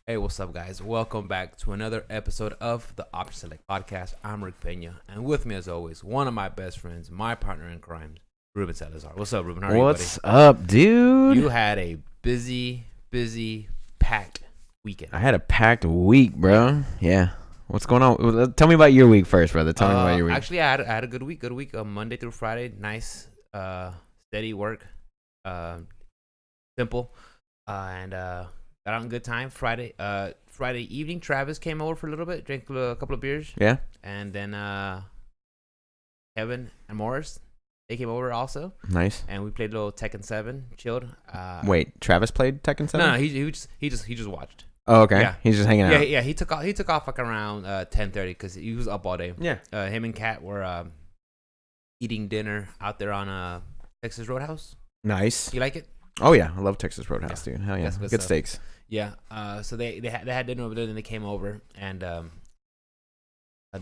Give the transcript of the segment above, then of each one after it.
Hey, what's up, guys? Welcome back to another episode of the Option Select Podcast. I'm Rick Pena, and with me, as always, one of my best friends, my partner in crime, Ruben Salazar. What's up, Ruben? How are you, buddy? What's up, dude? You had a busy, packed weekend. I had a packed week, bro. Yeah. What's going on? Tell me about your week first, brother. Tell me about your week. Actually, I had a good week. Monday through Friday. Nice, steady work. Simple, and got out in good time. Friday evening, Travis came over for a little bit, drank a couple of beers. Yeah. And then Kevin and Morris, they came over also. Nice. And we played a little Tekken 7, chilled. Wait, Travis played Tekken 7? No, he just watched. Oh, okay. Yeah. He's just hanging out. Yeah. He took off like around 10:30 because he was up all day. Yeah. Him and Kat were eating dinner out there on Texas Roadhouse. Nice. You like it? Oh yeah, I love Texas Roadhouse, dude. Hell yeah, good steaks. Yeah. So they had dinner over there, then they came over, and the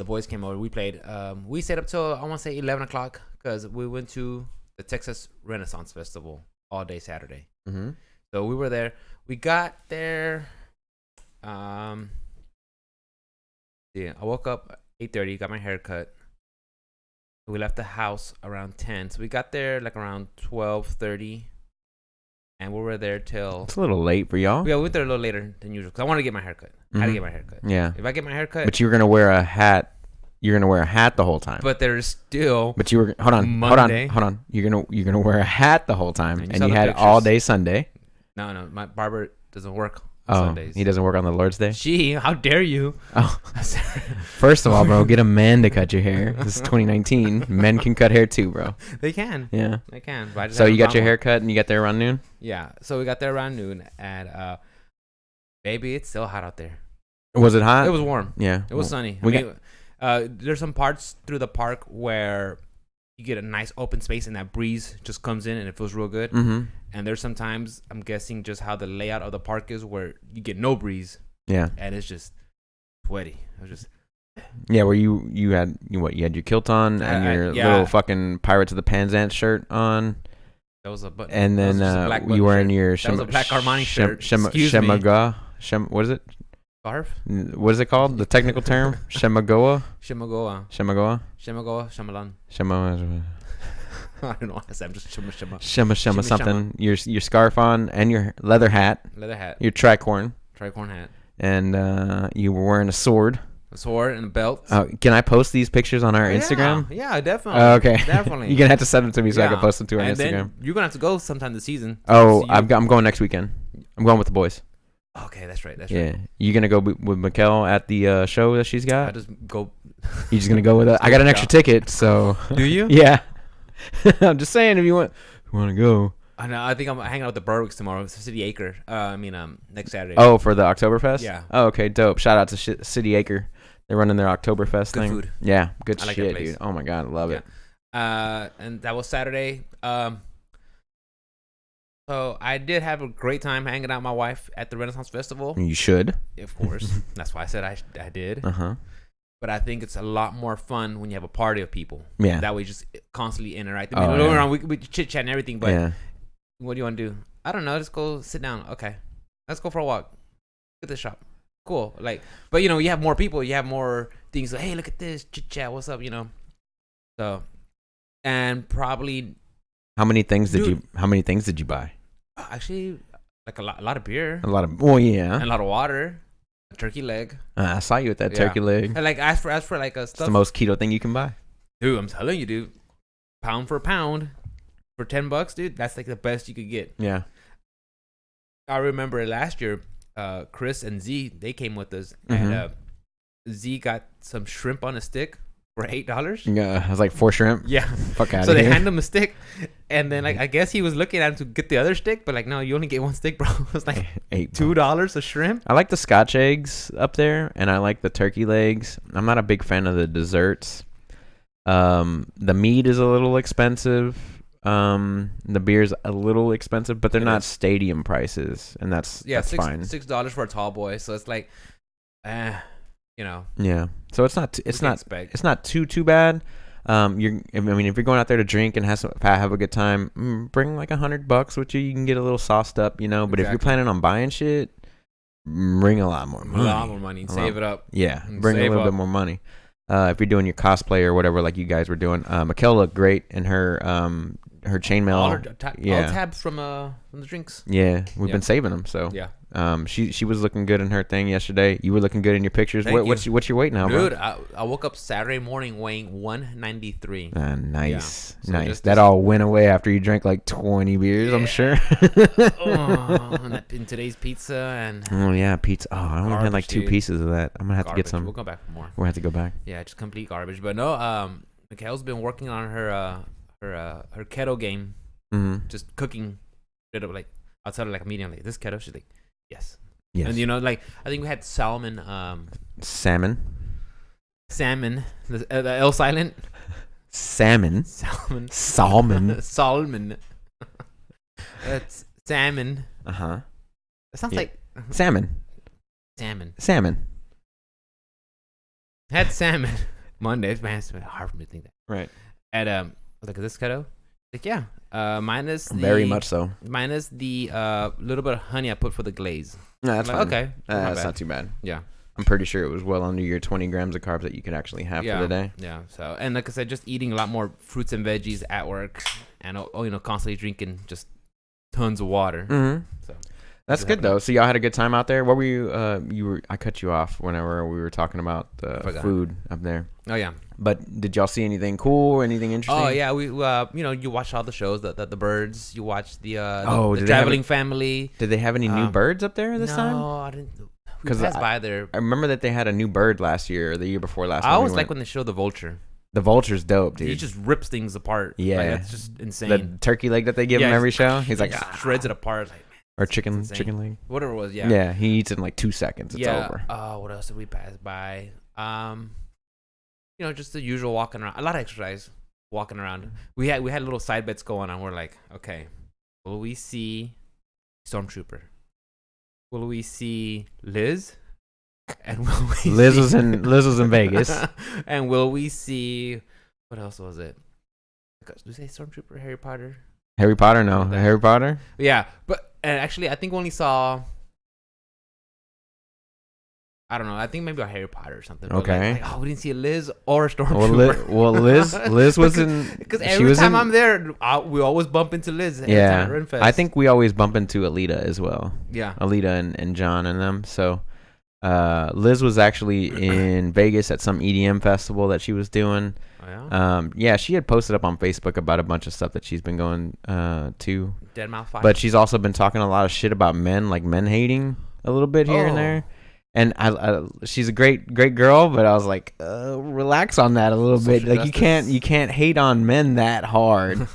boys came over. We played. We stayed up till I want to say 11 o'clock because we went to the Texas Renaissance Festival all day Saturday. Mm-hmm. So we were there. We got there. Yeah, I woke up 8:30. Got my hair cut. We left the house around 10. So we got there like around 12:30. And we were there till... It's a little late for y'all. Yeah, we went there a little later than usual because I wanted to get my hair cut. I had to get my hair cut. Yeah. If I get my hair cut... But you were going to wear a hat. You're going to wear a hat the whole time. But there's still... But you were... Hold on. You're gonna wear a hat the whole time. And you had all day Sunday. No. My barber doesn't work on Sundays. He doesn't work on the Lord's Day? How dare you? Oh. First of all, bro, get a man to cut your hair. This is 2019. Men can cut hair too, bro. They can. Yeah. They can. So you got your hair cut and you got there around noon? Yeah. So we got there around noon. And, baby, it's still hot out there. Was it hot? It was warm. Yeah. It was sunny. There's some parts through the park where you get a nice open space and that breeze just comes in and it feels real good. Mm-hmm. And there's sometimes, I'm guessing just how the layout of the park is, where you get no breeze. Yeah. And it's just sweaty. It was just... Yeah, where you had your kilt on and your little fucking Pirates of the Penzance shirt on. That was a button. And then you were in your that was a black Armani shirt. What is it? Scarf? What is it called? The technical term? Shemagoa? Shemagoa. Shamalan. I don't know what I said. I'm just Shema something. Your scarf on and your leather hat. Your tricorn hat. And you were wearing a sword. A sword and a belt. Can I post these pictures on our Instagram? Yeah, definitely. Okay. Definitely. You're going to have to send them to me so I can post them to our Instagram. Then you're going to have to go sometime this season. Oh, I'm going next weekend. I'm going with the boys. Okay, that's right. Yeah. You going to go with Mikkel at the show that she's got? I just go. You just going to go with us? I got an extra ticket, so. Do you? Yeah. I'm just saying if you want to go. I know. I think I'm hanging out with the Berwicks tomorrow. It's City Acre. Next Saturday. Oh, for the Oktoberfest? Yeah. Oh, okay, dope. Shout out to City Acre. They're running their Oktoberfest thing. Good food. Yeah, good I like shit, dude. Oh my god, love it. And that was Saturday. So I did have a great time hanging out with my wife at the Renaissance Festival. You should. Of course. That's why I said I did. Uh-huh. But I think it's a lot more fun when you have a party of people. Yeah. That way you just constantly interact. We chit-chat and everything, but what do you want to do? I don't know. Just go sit down. Okay. Let's go for a walk. Get the shop. Cool. But you have more people. You have more things like, hey, look at this. Chit-chat. What's up? So, and probably... How many things did you buy? Actually, like a lot of beer. A lot of... Well, yeah. And a lot of water. A turkey leg. I saw you with that turkey leg. And as for like a stuff. It's the most keto thing you can buy. Dude, I'm telling you, dude. Pound for pound. For $10, dude. That's like the best you could get. Yeah. I remember last year, Chris and Z, they came with us. Mm-hmm. And Z got some shrimp on a stick for $8. Yeah, it was like 4 shrimp. Yeah. Fuck out of here. So they hand him a stick, and then I guess he was looking at him to get the other stick, but no, you only get one stick, bro. It was like $2 a shrimp. I like the Scotch eggs up there, and I like the turkey legs. I'm not a big fan of the desserts. The meat is a little expensive. The beer's a little expensive, but they're not stadium prices, and that's fine. $6 for a tall boy, so it's like, Yeah. So it's not too bad. If you're going out there to drink and have a good time, bring like $100 with you. You can get a little sauced up, But if you're planning on buying shit, bring a lot more money. A lot more money. Save it up. Yeah, bring a little bit more money. If you're doing your cosplay or whatever, like you guys were doing, Mikkel looked great in her chainmail. All tabs from the drinks. Yeah, we've been saving them. So she was looking good in her thing yesterday. You were looking good in your pictures. What's your weight now, dude? Bro? I woke up Saturday morning weighing 193. Nice, so nice. That all went away after you drank like 20 beers. I'm sure. In today's pizza and pizza. Oh, I only had like 2 pieces of that. I'm gonna have to get some. We'll go back for more. We'll have to go back. Yeah, just complete garbage. But no, Mikhail's been working on her keto game. Mm-hmm. Just cooking. Like I'll tell her like immediately, this keto. She's like, yes. And like I think we had salmon. Salmon. The L silent. Salmon. That's salmon. It sounds like salmon. Had salmon Monday. Man, it's hard for me to think that. Right. And I was like, is this keto? Like, yeah. Minus the, very much so. Minus the little bit of honey I put for the glaze. No, that's like, fine. Okay. That's not too bad. Yeah. I'm pretty sure it was well under your 20 grams of carbs that you could actually have for the day. Yeah. So, and like I said, just eating a lot more fruits and veggies at work, and constantly drinking just tons of water. Mm-hmm. So that's good though. So y'all had a good time out there. What were you? I cut you off whenever we were talking about the food up there. Oh yeah. But did y'all see anything cool? Anything interesting? Oh yeah, we you watch all the shows, the birds. You watch the the traveling family. Did they have any new birds up there this time? No, I didn't. Because by there. I remember that they had a new bird last year or the year before last. I always like when they show the vulture. The vulture's dope, dude. He just rips things apart. Yeah, like, it's just insane. The turkey leg that they give him every show. He's like shreds it apart. Like, or chicken leg. Whatever it was. Yeah. Yeah, he eats it in like 2 seconds. It's over. Oh, what else did we pass by? Just the usual walking around. A lot of exercise, walking around. We had little side bets going on. We're like, okay, will we see Stormtrooper? Will we see Liz? And will we Liz was in Vegas. And will we see what else was it? Did you say Stormtrooper, Harry Potter? Harry Potter, no. Harry Potter? Yeah, and actually I think we only saw, I don't know, I think maybe a Harry Potter or something. Okay. Like, we didn't see a Liz or a Stormtrooper. Well, Liz was in... Because every time I'm there, we always bump into Liz. Yeah. I think we always bump into Alita as well. Yeah. Alita and John and them. So Liz was actually in Vegas at some EDM festival that she was doing. Oh, yeah? She had posted up on Facebook about a bunch of stuff that she's been going to. Deadmau 5. But she's also been talking a lot of shit about men, like men hating a little bit here and there. And she's a great girl, but I was like, relax on that a little bit. Like you can't hate on men that hard.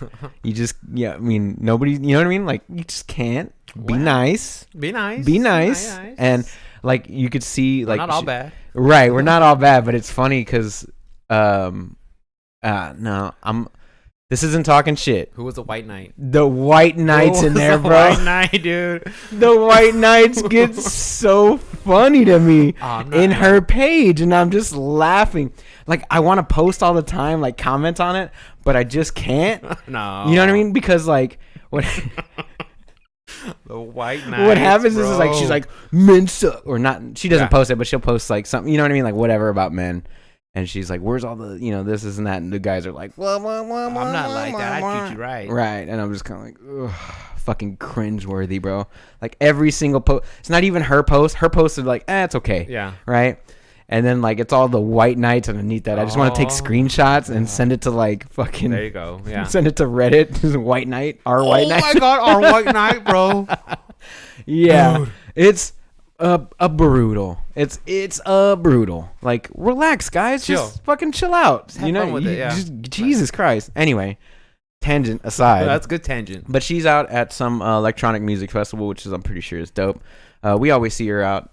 You just I mean nobody, you know what I mean? Like you just can't. Be nice. Be nice. And like you could see, like we're not all bad. Right, we're not all bad, but it's funny because this isn't talking shit. Who was the White Knight? The White Knight's in there, bro. The White Knight, dude. The White Knights get so funny to me in her page, and I'm just laughing. Like, I want to post all the time, like, comment on it, but I just can't. No. You know what I mean? Because, like, what... The White Knight. What happens is like, she's like, men suck. Or not, she doesn't post it, but she'll post, like, something, you know what I mean? Like, whatever about men. And she's like, where's all the, this, and that. And the guys are like, I'm not like that. I treat you right. Right. And I'm just kind of like, ugh, fucking cringeworthy, bro. Like every single post. It's not even her post. Her post is like, it's okay. Yeah. Right. And then like it's all the White Knights underneath that. I just want to take screenshots and send it to like fucking. There you go. Yeah. Send it to Reddit. White Knight. White Knight. Oh my God. Our White Knight, bro. Yeah. Dude. It's a brutal. It's a brutal. Like, relax, guys. Chill. Just fucking chill out. Just have fun with it, yeah. Jesus Christ. Anyway, tangent aside. That's good tangent. But she's out at some electronic music festival, which is I'm pretty sure is dope. We always see her out.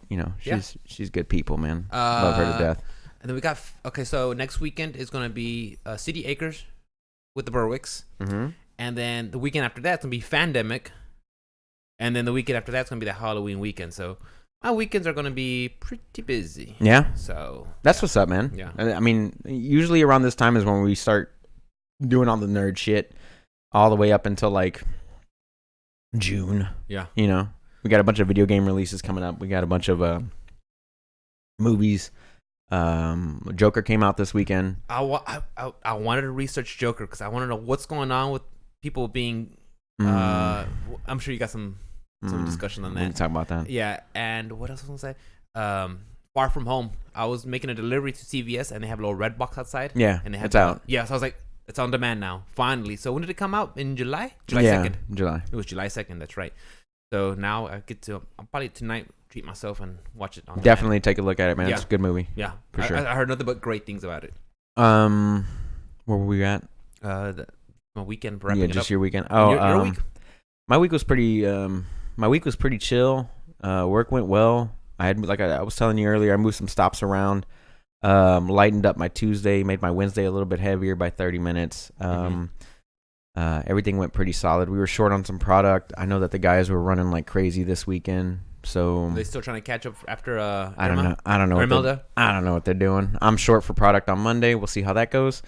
She's good people, man. Love her to death. And then we got so next weekend is gonna be City Acres with the Berwicks, and then the weekend after that's gonna be Fandemic, and then the weekend after that's gonna be the Halloween weekend. So my weekends are going to be pretty busy. Yeah. So that's what's up, man. Yeah. I mean, usually around this time is when we start doing all the nerd shit all the way up until like June. Yeah. We We got a bunch of video game releases coming up. We got a bunch of movies. Joker came out this weekend. I wanted to research Joker because I want to know what's going on with people being. I'm sure you got some discussion on that. We can talk about that. Yeah, and what else was I gonna say? Far From Home. I was making a delivery to CVS and they have a little red box outside. Yeah, and they had it's out. Yeah, so I was like, it's on demand now, finally. So when did it come out? In July? July 2nd. July. It was July 2nd. That's right. So now I'll probably tonight treat myself and watch it on Definitely demand. take a look at it, man. It's a good movie. Yeah, for sure. I heard nothing but great things about it. Where were we at? My weekend wrapping it just up. Your weekend. Your week? My week was pretty. My week was pretty chill. Work went well. I had, like I was telling you earlier, I moved some stops around. Lightened up my Tuesday, made my Wednesday a little bit heavier by 30 minutes. Everything went pretty solid. We were short on some product. I know that the guys were running like crazy this weekend. So are they still trying to catch up after I don't know. I don't know what they're doing. I'm short for product on Monday. We'll see how that goes.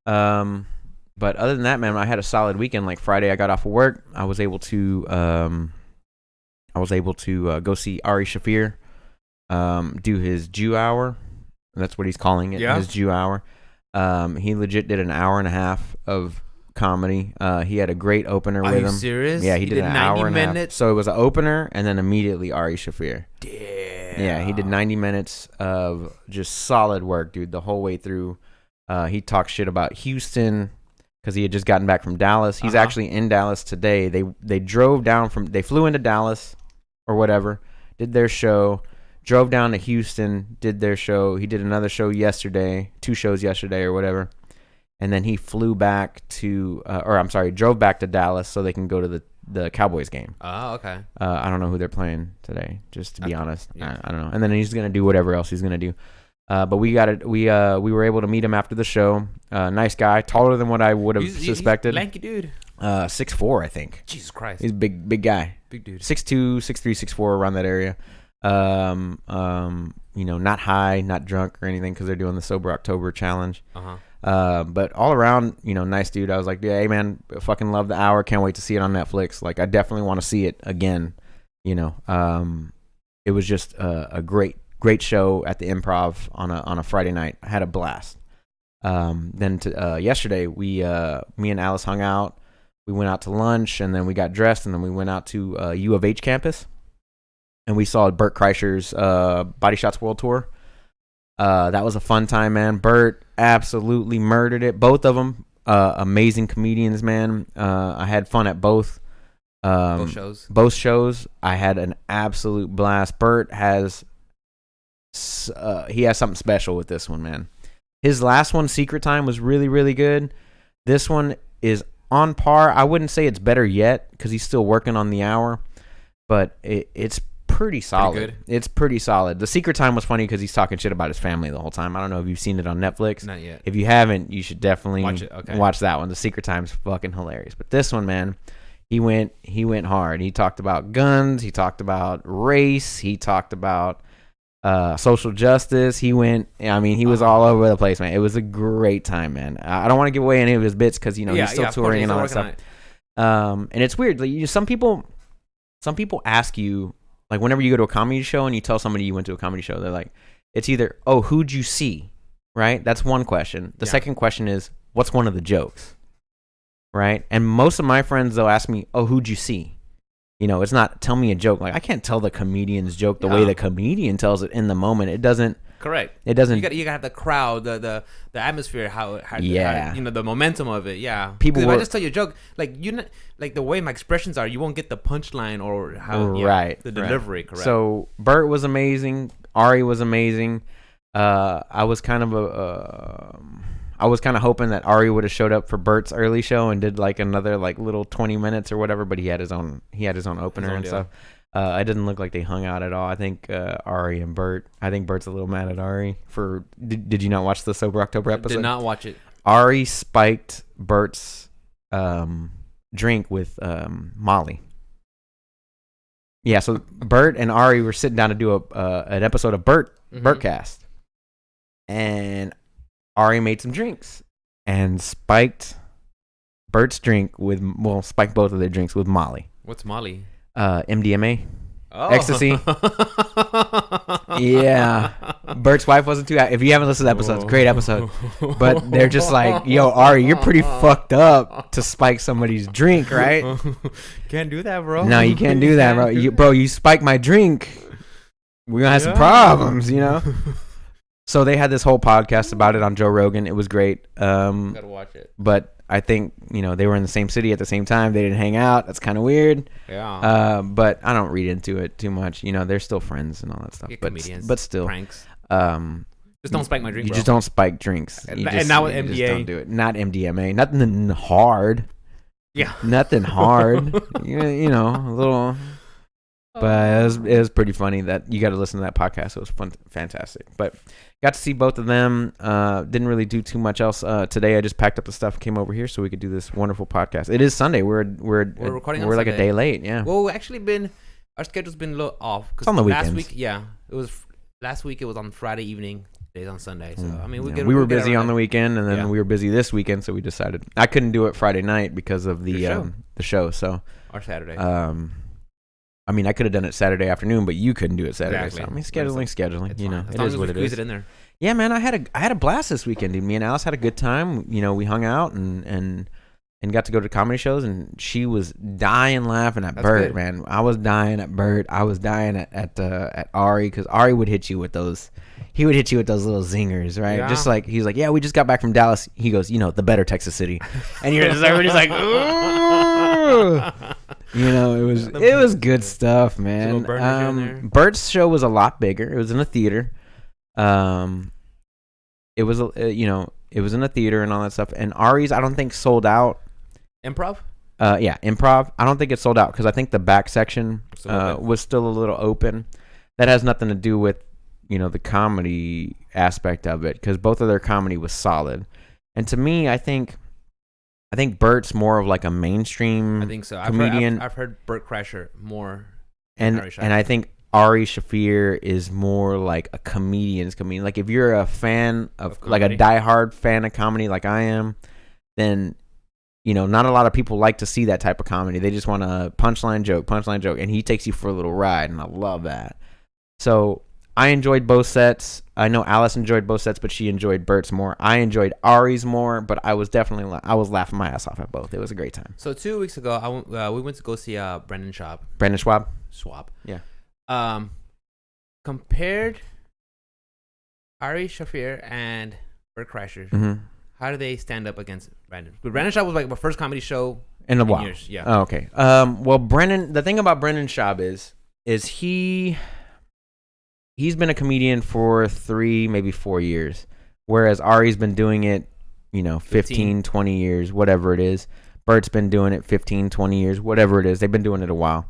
But other than that, man, I had a solid weekend. Like Friday, I got off of work. I was able to go see Ari Shaffir do his Jew hour. That's what he's calling it. Yeah. His Jew hour. He legit did an hour and a half of comedy. He had a great opener with him. Are you serious? Yeah, he did an hour and a half. So it was an opener and then immediately Ari Shaffir. Damn. Yeah, he did 90 minutes of just solid work, dude, the whole way through. He talked shit about Houston because he had just gotten back from Dallas. He's actually in Dallas today. They flew into Dallas or whatever, did their show, drove down to Houston, did their show. He did another show yesterday, 2 shows yesterday or whatever. And then he flew back drove back to Dallas so they can go to the Cowboys game. Oh, okay. I don't know who they're playing today, just to be honest. Yeah. I don't know. And then he's going to do whatever else he's going to do. But we were able to meet him after the show. Nice guy, taller than what I would have suspected. He's lanky dude. 6'4", I think. Jesus Christ. He's a big guy. Big dude. 6'2", 6'3", 6'4", around that area. Not high, not drunk or anything because they're doing the Sober October challenge. But all around, nice dude. I was like, yeah, hey man, fucking love the hour. Can't wait to see it on Netflix. Like, I definitely want to see it again. It was just a great show at the Improv on a Friday night. I had a blast. Then yesterday, me and Alice hung out. We went out to lunch, and then we got dressed, and then we went out to U of H campus, and we saw Bert Kreischer's Body Shots World Tour. That was a fun time, man. Bert absolutely murdered it. Both of them, amazing comedians, man. I had fun at both shows. Both shows, I had an absolute blast. Bert has something special with this one, man. His last one, Secret Time, was really, really good. This one is on par. I wouldn't say it's better yet because he's still working on the hour, but it's pretty solid. Pretty good. It's pretty solid. The Secret Time was funny because he's talking shit about his family the whole time. I don't know if you've seen it on Netflix. Not yet. If you haven't, you should definitely watch it. Okay. Watch that one. The Secret Time's fucking hilarious. But this one, man, he went hard. He talked about guns. He talked about race. He talked about social justice. He was all over the place, man. It was a great time, man. I don't want to give away any of his bits because he's still touring and all that stuff. And it's weird. Like, some people ask you, like, whenever you go to a comedy show and you tell somebody you went to a comedy show, they're like, it's either, oh, who'd you see, right? That's one question. The second question is, what's one of the jokes, right? And most of my friends, they'll ask me, oh, who'd you see? It's not tell me a joke. Like, I can't tell the comedian's joke the way the comedian tells it in the moment. It doesn't. Correct. It doesn't. You gotta have the crowd, the atmosphere, how the momentum of it. Yeah. People. If I just tell you a joke, like the way my expressions are, you won't get the punchline or how the delivery. Correct. So Bert was amazing. Ari was amazing. I was kind of hoping that Ari would have showed up for Bert's early show and did like another like little 20 minutes or whatever, but he had his own opener and stuff. It didn't look like they hung out at all. I think Ari and Bert. I think Bert's a little mad at Ari for. Did you not watch the Sober October episode? Did not watch it. Ari spiked Bert's drink with Molly. Yeah, so Bert and Ari were sitting down to do an episode of Bertcast, and Ari made some drinks and spiked Bert's drink spiked both of their drinks with Molly. What's Molly? MDMA. Ecstasy. Yeah. Bert's wife wasn't too happy. If you haven't listened to the episode, it's a great episode. But they're just like, yo, Ari, you're pretty fucked up to spike somebody's drink, right? Can't do that, bro. No, you can't do that, bro. You spike my drink, we're gonna have some problems, you know. So they had this whole podcast about it on Joe Rogan. It was great. Gotta watch it. But I think, you know, they were in the same city at the same time. They didn't hang out. That's kind of weird. Yeah. But I don't read into it too much. You know, they're still friends and all that stuff. But still, pranks. Just don't spike my drink. You just don't spike drinks. And not with MDA. Just don't do it. Not MDMA. Nothing hard. Yeah. Nothing hard. you know, a little. But it was pretty funny that you got to listen to that podcast. It was fun, fantastic. But got to see both of them. Didn't really do too much else today. I just packed up the stuff, came over here so we could do this wonderful podcast. It is Sunday. We're recording. We're like Sunday. A day late. Yeah. Well, our schedule's been a little off because on the weekends. Last week it was on Friday evening. Today's on Sunday. So I mean, we were busy on the weekend, and then we were busy this weekend. So we decided I couldn't do it Friday night because of the show. So or Saturday. I mean, I could have done it Saturday afternoon, but you couldn't do it Saturday. Exactly. So, I mean, scheduling. You know, it is what it is. It in there. Yeah, man, I had a blast this weekend, dude. Me and Alice had a good time. You know, we hung out and got to go to comedy shows, and she was dying laughing at Bert, good. Man. I was dying at Bert. I was dying at Ari because Ari would hit you with those. He would hit you with those little zingers, right? Yeah. Just like he's like, yeah, we just got back from Dallas. He goes, you know, the better Texas city, and you're just everybody's like, ooh. You know, it was good stuff, man. Bert's show was a lot bigger. It was in a theater. It was it was in a theater and all that stuff. And Ari's, I don't think sold out. Improv? Yeah, improv. I don't think it sold out because I think the back section was still a little open. That has nothing to do with, you know, the comedy aspect of it because both of their comedy was solid. And to me, I think Bert's more of like a mainstream. I think so. Comedian. I've heard Bert Kreischer more. And I think Ari Shaffir is more like a comedian's comedian. Like if you're a fan of like a diehard fan of comedy like I am, then, you know, not a lot of people like to see that type of comedy. They just want a punchline joke, and he takes you for a little ride, and I love that. So I enjoyed both sets. I know Alice enjoyed both sets, but she enjoyed Bert's more. I enjoyed Ari's more, but I was laughing my ass off at both. It was a great time. So 2 weeks ago, we went to go see Brendan Schaub. Brendan Schwab? Schwab. Yeah. Compared Ari Shaffir and Bert Kreischer, how do they stand up against Brendan? But Brendan Schaub was like my first comedy show in a while. Years. Yeah. Oh, okay. Well, the thing about Brendan Schaub is he's been a comedian for 3, maybe 4 years, whereas Ari's been doing it, you know, 15, 20 years, whatever it is. Bert's been doing it 15, 20 years, whatever it is. They've been doing it a while.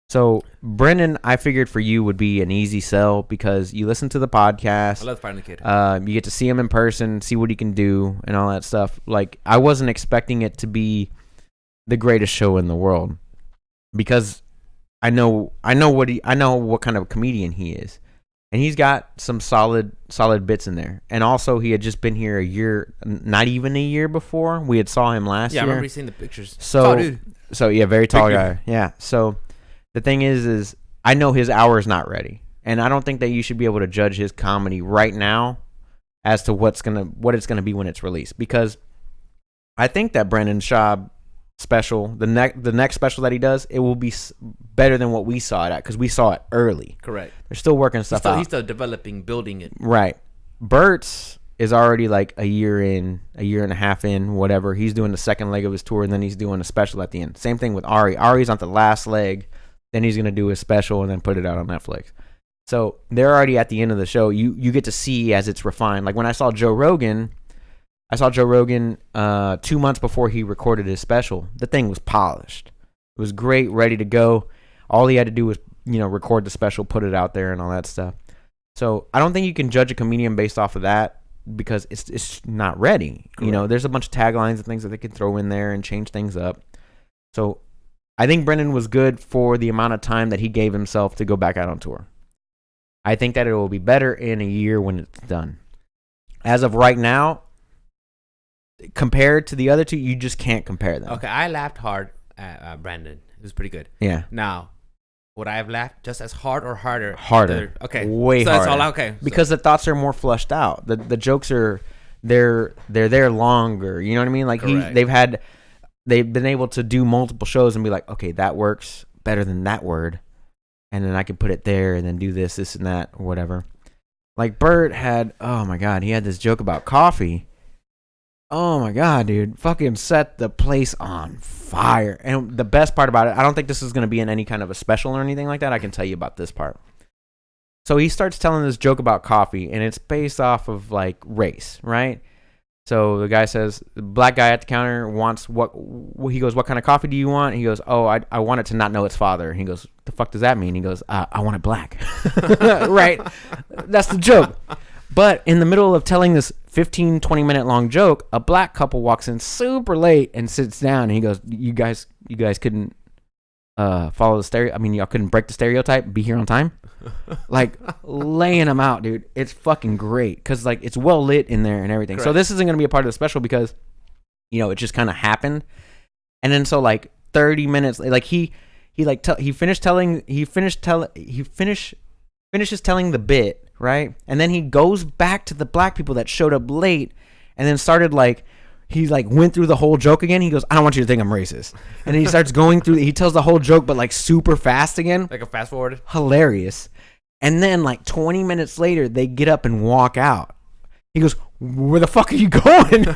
So Brendan, I figured for you would be an easy sell because you listen to the podcast. I love finding the kid. You get to see him in person, see what he can do, and all that stuff. Like I wasn't expecting it to be the greatest show in the world because I know what kind of comedian he is. And he's got some solid bits in there. And also, he had just been here a year, not even a year before. We had saw him last year. Yeah, I remember seeing the pictures. So yeah, very tall guy. Yeah. So the thing is I know his hour is not ready. And I don't think that you should be able to judge his comedy right now as to what it's gonna be when it's released. Because I think that Brendan Schaub special, the next special that he does, it will be better than what we saw it at because we saw it early. Correct. They're still working stuff out. He's still developing, building it. Right. Bert's is already like a year and a half in, whatever. He's doing the second leg of his tour, and then he's doing a special at the end. Same thing with Ari. Ari's on the last leg, then he's gonna do a special and then put it out on Netflix. So they're already at the end of the show. You get to see as it's refined. Like when I saw Joe Rogan 2 months before he recorded his special. The thing was polished. It was great, ready to go. All he had to do was, you know, record the special, put it out there and all that stuff. So I don't think you can judge a comedian based off of that because it's not ready. Correct. You know, there's a bunch of taglines and things that they can throw in there and change things up. So I think Brendan was good for the amount of time that he gave himself to go back out on tour. I think that it will be better in a year when it's done. As of right now, compared to the other two, you just can't compare them. Okay, I laughed hard at Brandon. It was pretty good. Yeah. Now, would I have laughed just as hard or harder? Harder. Okay. Way so harder. That's all okay. Because the thoughts are more flushed out. The jokes are they're there longer. You know what I mean? Like they've been able to do multiple shows and be like, okay, that works better than that word, and then I can put it there and then do this and that or whatever. Like Bert had, oh my god, he had this joke about coffee. Oh my god, dude, fucking set the place on fire. And the best part about it, I don't think this is going to be in any kind of a special or anything like that. I can tell you about this part. So he starts telling this joke about coffee, and it's based off of like race, right? So the guy says, the black guy at the counter wants he goes, what kind of coffee do you want? He goes, oh, I want it to not know its father. He goes, the fuck does that mean? He goes, I want it black. Right? That's the joke. But in the middle of telling this 15, 20-minute long joke, a black couple walks in super late and sits down, and he goes, you guys couldn't follow the stereo. I mean, y'all couldn't break the stereotype, be here on time. Like laying them out, dude. It's fucking great because like it's well lit in there and everything. Correct. So this isn't gonna be a part of the special because it just kind of happened. And then so like 30 minutes, like he finishes telling the bit, right? And then he goes back to the black people that showed up late, and then started like. He like went through the whole joke again. He goes, I don't want you to think I'm racist. And then he starts going through, he tells the whole joke, but like super fast again. Like a fast forward. Hilarious. And then like 20 minutes later, they get up and walk out. He goes, where the fuck are you going?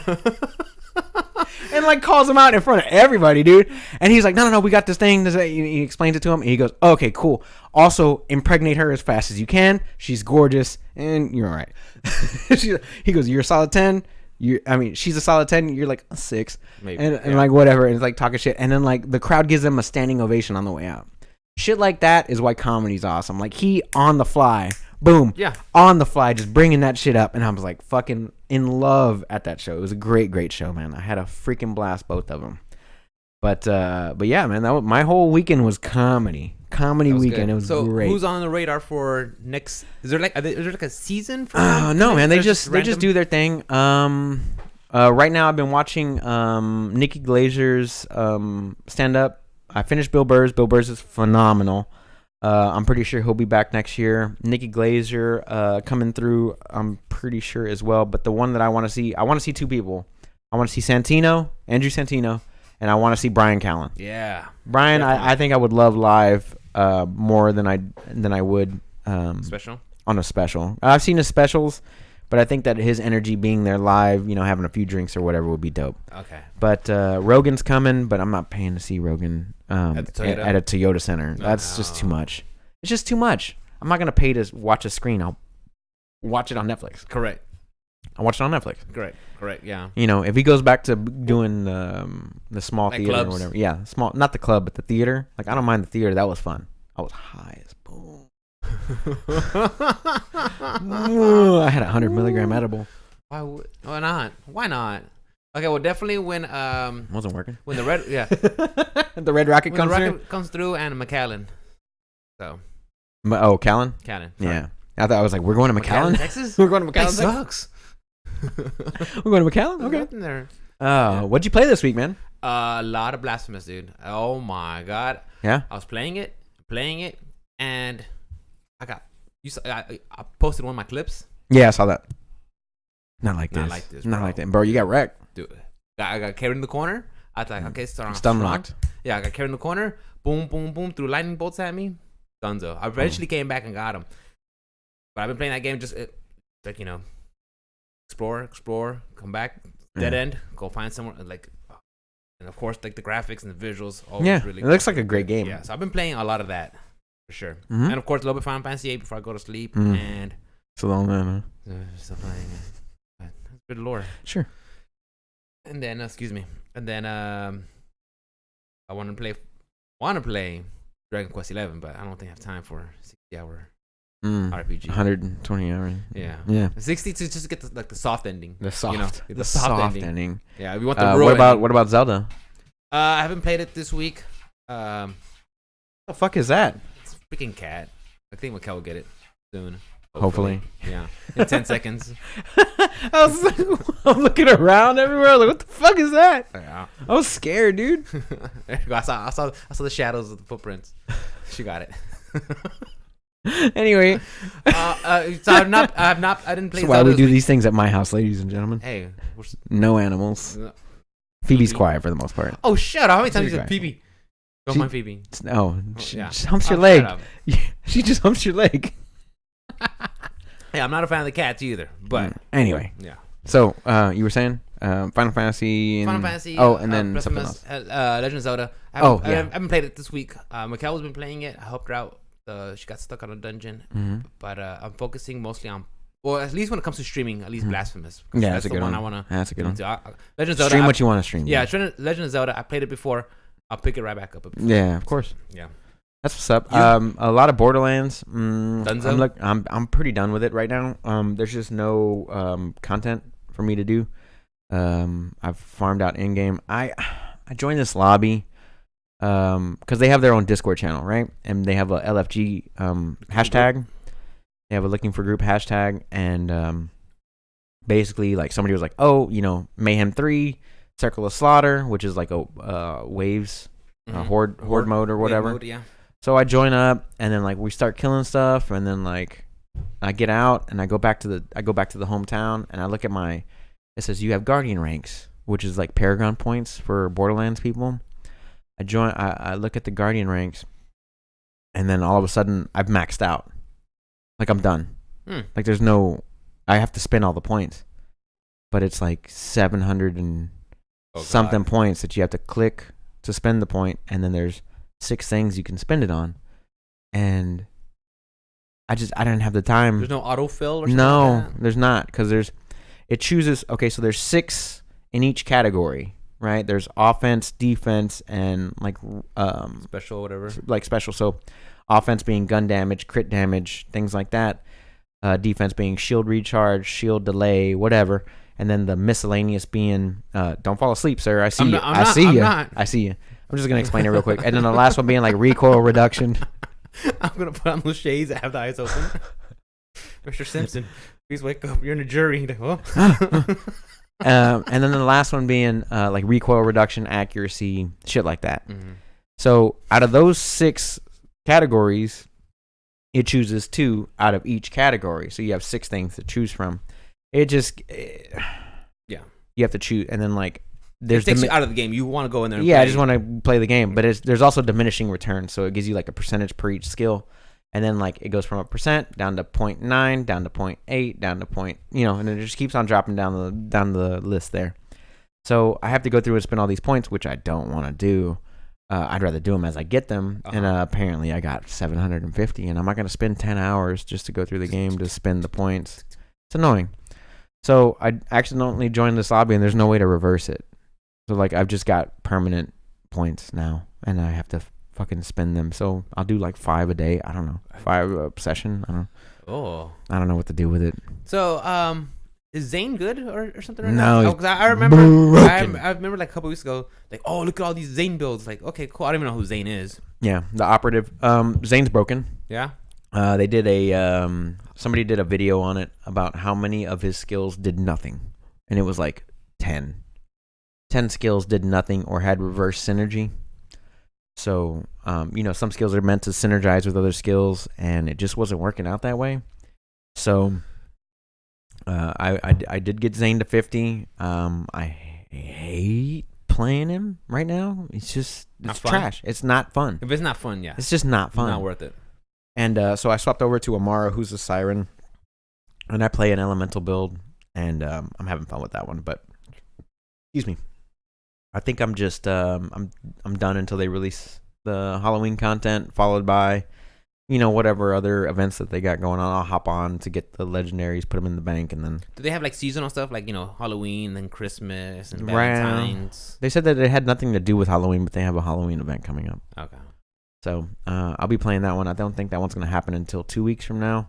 And like calls him out in front of everybody, dude. And he's like, no, we got this thing. He explains it to him. And he goes, okay, cool. Also, impregnate her as fast as you can. She's gorgeous. And you're all right. He goes, you're a solid 10. She's a solid 10. You're like a 6, maybe, and like whatever. And it's like talking shit, and then like the crowd gives them a standing ovation on the way out. Shit like that is why comedy's awesome. Like he on the fly, boom, on the fly, just bringing that shit up, and I was like fucking in love at that show. It was a great show, man. I had a freaking blast, both of them. But yeah, man, my whole weekend was comedy weekend. Good. It was great. So who's on the radar for next? Is there like a season? For no, man. They just do their thing. Right now I've been watching Nikki Glazer's stand up. I finished Bill Burr's. Bill Burr's is phenomenal. I'm pretty sure he'll be back next year. Nikki Glazer coming through. I'm pretty sure as well. But the one that I want to see two people. I want to see Andrew Santino. And I want to see Brian Callen. Yeah, Brian, I think I would love live more than I would special on a special. I've seen his specials, but I think that his energy being there live, having a few drinks or whatever would be dope. Okay. But Rogan's coming, but I'm not paying to see Rogan at a Toyota Center. That's just too much. It's just too much. I'm not gonna pay to watch a screen. I'll watch it on Netflix. Correct. I watched it on Netflix. Correct, yeah. If he goes back to doing the small theater clubs. or whatever. Yeah, small, not the club, but the theater. Like, I don't mind the theater. That was fun. I was high as boom. I had a 100 milligram edible. Why not? Okay, well, definitely when wasn't working. When the red the red rocket comes through and McAllen. So. Callen? Callen. Yeah. I thought I was like, we're going to McAllen, Texas. We're going to McAllen. That sucks. We're going to McAllen. Okay. Nothing there. What'd you play this week, man? A lot of Blasphemous, dude. Oh my god. Yeah. I was playing it, and I posted one of my clips. Yeah, I saw that. Not like this. Not like that, bro. You got wrecked, dude. I got carried in the corner. I was like, okay, stun locked. Yeah, I got carried in the corner. Boom, boom, boom. Threw lightning bolts at me. Dunzo. I eventually came back and got him. But I've been playing that game just like explore, come back, dead end, go find somewhere like, and of course like the graphics and the visuals. Really it looks like a great game. Yeah, so I've been playing a lot of that for sure, and of course a little bit of Final Fantasy 8 before I go to sleep, and it's a long man. Still playing, but good lore. Sure. And then I want to play Dragon Quest 11, but I don't think I have time for a 60-hour. RPG 120 hours. Yeah 60 to just get the soft ending, the soft ending. Yeah, we want the what about Zelda? I haven't played it this week. The fuck is that? It's freaking cat. I think Mikkel will get it soon. Hopefully. Yeah. In 10 seconds. I'm looking around everywhere. I was like, what the fuck is that? Yeah. I was scared, dude. There you go. I saw the shadows of the footprints. She got it. Anyway. So I didn't play. That's why we do these things at my house, ladies and gentlemen. Hey. No animals. Phoebe's quiet for the most part. Oh, shut up. How many times you said Phoebe? Don't mind Phoebe. No. She just humps your leg. She just humps your leg. Hey, I'm not a fan of the cats either. But anyway. Yeah. So, you were saying Final Fantasy. Oh, and then something else. Legend of Zelda. I haven't played it this week. Mikhail's been playing it. I helped her out. She got stuck on a dungeon. Mm-hmm. But I'm focusing mostly on, well, at least when it comes to streaming, at least Blasphemous. Yeah, that's a good one. That's a good one. Legend of Zelda. Stream what you want to stream. Yeah, Legend of Zelda. I played it before. I'll pick it right back up. Yeah, of course. Yeah. That's what's up. A lot of Borderlands. Dunzo? I'm pretty done with it right now. There's just no content for me to do. I've farmed out in game. I joined this lobby because they have their own Discord channel, right? And they have a LFG hashtag. They have a looking for group hashtag, and basically, like, somebody was like, "Oh, Mayhem 3, Circle of Slaughter," which is like a waves, horde mode or whatever. Mode, yeah. So I join up, and then like we start killing stuff, and then like I get out and I go back to the hometown, and I look at it says you have Guardian ranks, which is like Paragon points for Borderlands people. I look at the Guardian ranks, and then all of a sudden I've maxed out. Like, I'm done. Like, there's no, I have to spend all the points, but it's like 700 and something points that you have to click to spend the point, and then there's 6 things you can spend it on, and I didn't have the time. There's no autofill or something? No, like that? There's not, because it chooses. Okay, so there's 6 in each category, right? There's offense, defense, and like special, whatever. Like special. So offense being gun damage, crit damage, things like that. Defense being shield recharge, shield delay, whatever. And then the miscellaneous being don't fall asleep, sir. I see you. I see you. I'm just gonna explain it real quick. And then the last one being like recoil reduction. I'm gonna put on those shades that have the eyes open. Mr. Simpson, please wake up. You're in a jury. And then the last one being like recoil reduction, accuracy, shit like that. Mm-hmm. So out of those 6 categories, it chooses 2 out of each category. So you have 6 things to choose from. It just, yeah, you have to choose, and then like it takes you out of the game. You want to go in there. And play. I just want to play the game, but there's also diminishing returns. So it gives you like a percentage per each skill. And then like it goes from 1% down to 0.9, down to 0.8, down to and it just keeps on dropping down the list there. So I have to go through and spend all these points, which I don't want to do. I'd rather do them as I get them. And apparently I got 750, and I'm not going to spend 10 hours just to go through the game to spend the points. It's annoying. So I accidentally joined this lobby, and there's no way to reverse it. So like I've just got permanent points now, and I have to fucking spend them. So I'll do like 5 a day. I don't know. 5 a session. I don't know. Oh. I don't know what to do with it. So is Zane good or something right now? No. I remember I remember like a couple weeks ago, like, oh, look at all these Zane builds. Like, okay, cool. I don't even know who Zane is. Yeah, the operative. Zane's broken. Yeah. They did somebody did a video on it about how many of his skills did nothing. And it was like 10. 10 skills did nothing or had reverse synergy. So, some skills are meant to synergize with other skills, and it just wasn't working out that way. So, I did get Zane to 50. I hate playing him right now. It's trash. It's not fun. If it's not fun, yeah. It's just not fun. It's not worth it. And so I swapped over to Amara, who's a Siren, and I play an elemental build, and I'm having fun with that one. But, excuse me. I think I'm just I'm done until they release the Halloween content, followed by, whatever other events that they got going on. I'll hop on to get the legendaries, put them in the bank, and then. Do they have like seasonal stuff like Halloween and Christmas and Valentine's? They said that it had nothing to do with Halloween, but they have a Halloween event coming up. Okay. So I'll be playing that one. I don't think that one's gonna happen until 2 weeks from now.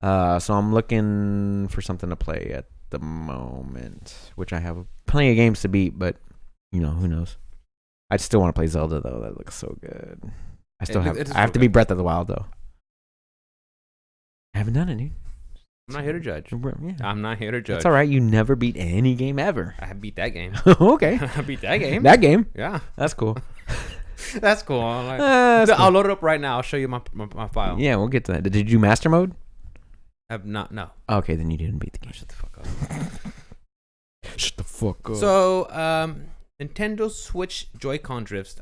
So I'm looking for something to play at the moment, which I have plenty of games to beat, but. Who knows? I still want to play Zelda though. That looks so good. I have to beat Breath of the Wild though. I haven't done it, dude. I'm not here to judge. Yeah. I'm not here to judge. That's all right. You never beat any game ever. I beat that game. Okay. I beat that game. That game. Yeah. That's cool. That's cool. Like, cool. I'll load it up right now. I'll show you my file. Yeah, we'll get to that. Did you do master mode? I've not. No. Okay, then you didn't beat the game. Shut the fuck up. Shut the fuck up. So, Nintendo Switch Joy-Con drifts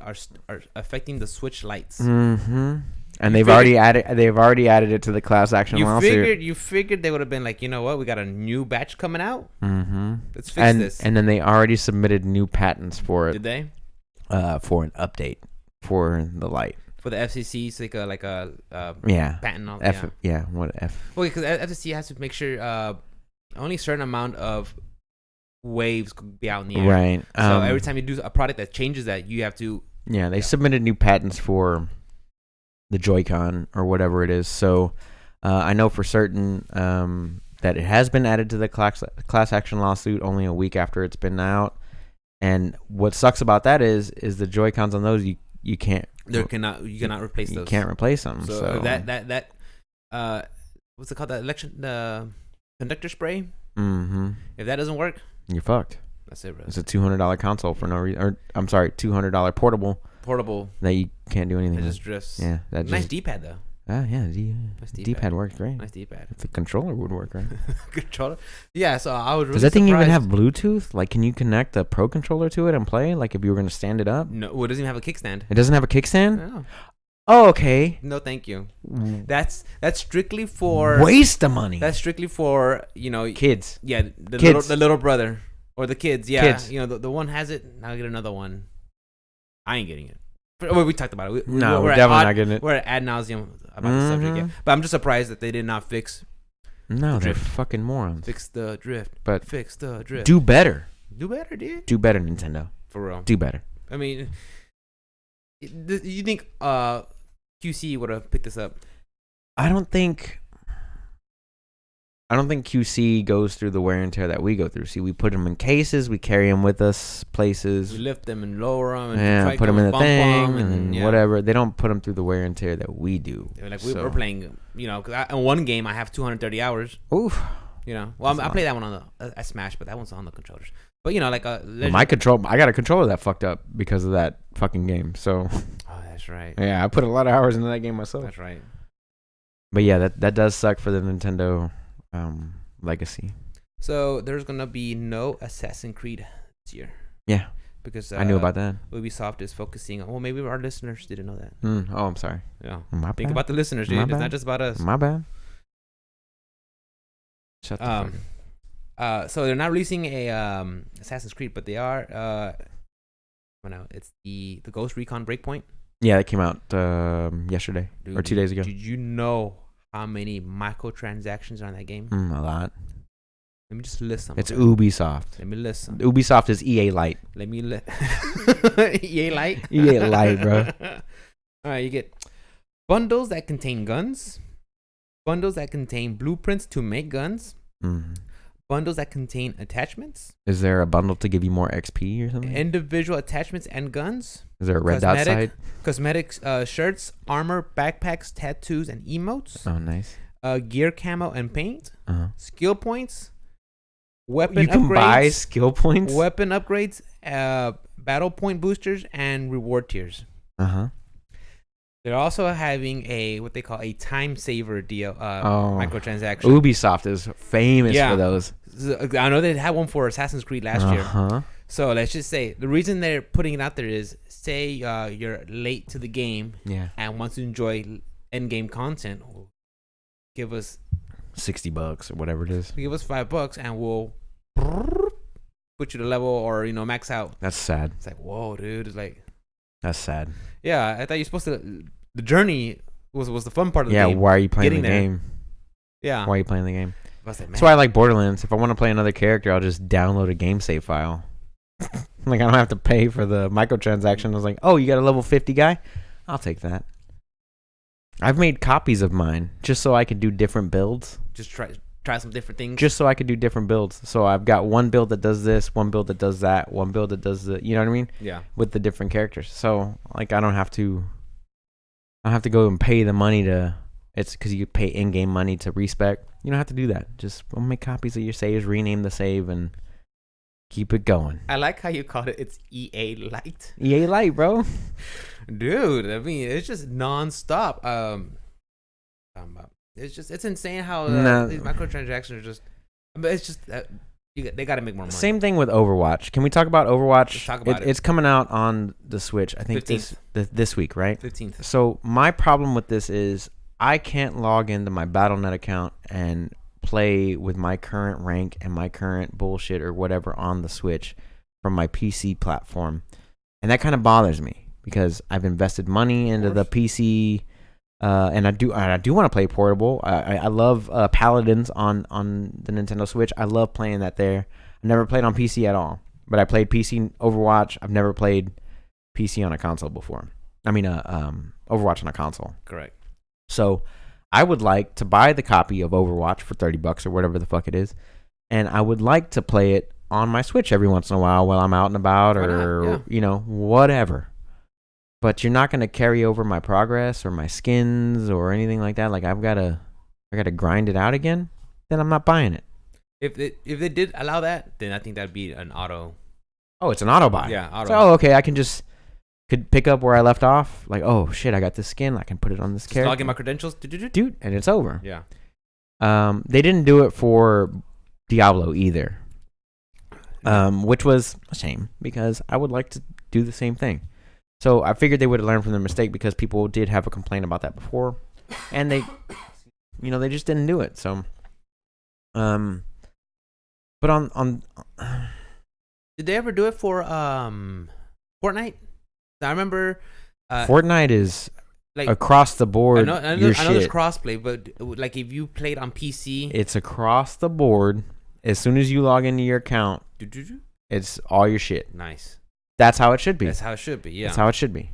are affecting the Switch lights. Mm-hmm. And they've already added it to the class action lawsuit. You figured they would have been like, you know what, we got a new batch coming out. Mm-hmm. Let's fix this. And then they already submitted new patents for it. Did they? For an update for the light. For the FCC, so like a patent. All, what F? Well, because FCC has to make sure only a certain amount of waves could be out in the air. Right. So every time you do a product that changes that, you have to. Yeah, they submitted new patents for the Joy-Con or whatever it is. So I know for certain that it has been added to the class action lawsuit only a week after it's been out. And what sucks about that is the Joy-Cons on those you can't. You cannot replace those. You can't replace them. So that what's it called? The conductor spray. Mm-hmm. If that doesn't work, you're fucked. That's it, bro. It's a $200 console for no reason. Or I'm sorry, $200 portable that you can't do anything. It with. Just drifts. Yeah, nice D-pad though. Yeah, nice D-pad works great. Nice D-pad. If the controller would work right. Controller. Yeah, so I was really Does that thing surprised. even have Bluetooth? Like, can you connect the Pro controller to it and play? Like, if you were going to stand it up? No, it doesn't even have a kickstand. It doesn't have a kickstand? No. Oh, okay. No, thank you. That's strictly for waste of money. That's strictly for kids. Yeah, the little brother or the kids. Yeah, kids. The one has it. Now I get another one. I ain't getting it. Well, we talked about it. We're definitely not getting it. We're ad nauseum about the subject. Yeah. But I'm just surprised that they did not fix. No, they're fucking morons. Fix the drift. But fix the drift. Do better. Do better, dude. Do better, Nintendo. For real. Do better. I mean, you think QC would have picked this up? I don't think QC goes through the wear and tear that we go through. See, we put them in cases, we carry them with us places. We lift them and lower them. And put them in the thing and whatever. They don't put them through the wear and tear that we do. Like we're playing, cause in one game I have 230 hours. Oof. Well, I play that one on the Smash, but that one's on the controllers. But my control, I got a controller that fucked up because of that fucking game. So. Oh, that's right. Yeah, I put a lot of hours into that game myself. That's right. But yeah, that does suck for the Nintendo legacy. So there's gonna be no Assassin's Creed this year. Yeah, because I knew about that. Ubisoft is focusing on. Well, maybe our listeners didn't know that. Oh, I'm sorry. Yeah, think about the listeners, dude. It's not just about us. My bad. Shut the fuck up. So they're not releasing a Assassin's Creed, but they are. It's the Ghost Recon Breakpoint. Yeah, that came out yesterday or 2 days ago. Did you know how many microtransactions are on that game? A lot. Let me just list some. It's Ubisoft. Let me list some. Ubisoft is EA Light. Let me EA Light? EA Light, bro. All right, you get bundles that contain guns, bundles that contain blueprints to make guns, bundles that contain attachments. Is there a bundle to give you more XP or something? Individual attachments and guns. Is there a red dot side? Cosmetics, shirts, armor, backpacks, tattoos, and emotes. Oh, nice. Gear camo and paint. Skill points. Weapon you can upgrades, buy skill points? Weapon upgrades, battle point boosters, and reward tiers. They're also having what they call a time saver deal, microtransaction. Ubisoft is famous for those. I know they had one for Assassin's Creed last year. So let's just say the reason they're putting it out there is, say you're late to the game, and want to enjoy end game content, give us $60 or whatever it is. Give us $5 and we'll put you to level or max out. That's sad. It's like, whoa, dude. It's like, that's sad. Yeah, I thought you're supposed to. The journey was the fun part of the game. Yeah, why are you playing the game? Yeah, why are you playing the game? That's why I like Borderlands. If I want to play another character, I'll just download a game save file. Like, I don't have to pay for the microtransaction. I was like, oh, you got a level 50 guy? I'll take that. I've made copies of mine just so I can do different builds. Just try some different things. Just so I can do different builds. So I've got one build that does this, one build that does that, one build that does the, you know what I mean? Yeah. With the different characters. So like I don't have to go and pay the money to It's because you pay in-game money to respec. You don't have to do that. Just make copies of your saves, rename the save, and keep it going. I like how you called it. It's EA Lite. EA Lite, bro. Dude, I mean, it's just nonstop. It's insane how these microtransactions are just. But it's just they got to make more money. Same thing with Overwatch. Can we talk about Overwatch? Let's talk about it. It's coming out on the Switch. I think 15th. this week, right? 15th. So my problem with this is I can't log into my Battle.net account and play with my current rank and my current bullshit or whatever on the Switch from my PC platform, and that kind of bothers me because I've invested money into the PC. And I do want to play portable. I love Paladins on the Nintendo Switch. I love playing that there. I never played on PC at all, but I played PC Overwatch. I've never played PC on a console before. I mean, Overwatch on a console. Correct. So I would like to buy the copy of Overwatch for $30 or whatever the fuck it is, and I would like to play it on my Switch every once in a while I'm out and about or whatever. But you're not going to carry over my progress or my skins or anything like that. Like I got to grind it out again. Then I'm not buying it. If they did allow that, then I think that'd be an auto. Oh, it's an auto buy. Yeah, auto. So, okay, I could pick up where I left off. Like, oh shit, I got this skin. I can put it on this character. Log in my credentials, dude, and it's over. Yeah. They didn't do it for Diablo either, which was a shame because I would like to do the same thing. So I figured they would have learned from their mistake because people did have a complaint about that before, and they just didn't do it. So, but on did they ever do it for Fortnite? I remember Fortnite is like across the board. I know there's crossplay, but like if you played on PC, it's across the board. As soon as you log into your account, it's all your shit. Nice. That's how it should be. That's how it should be. Yeah. That's how it should be.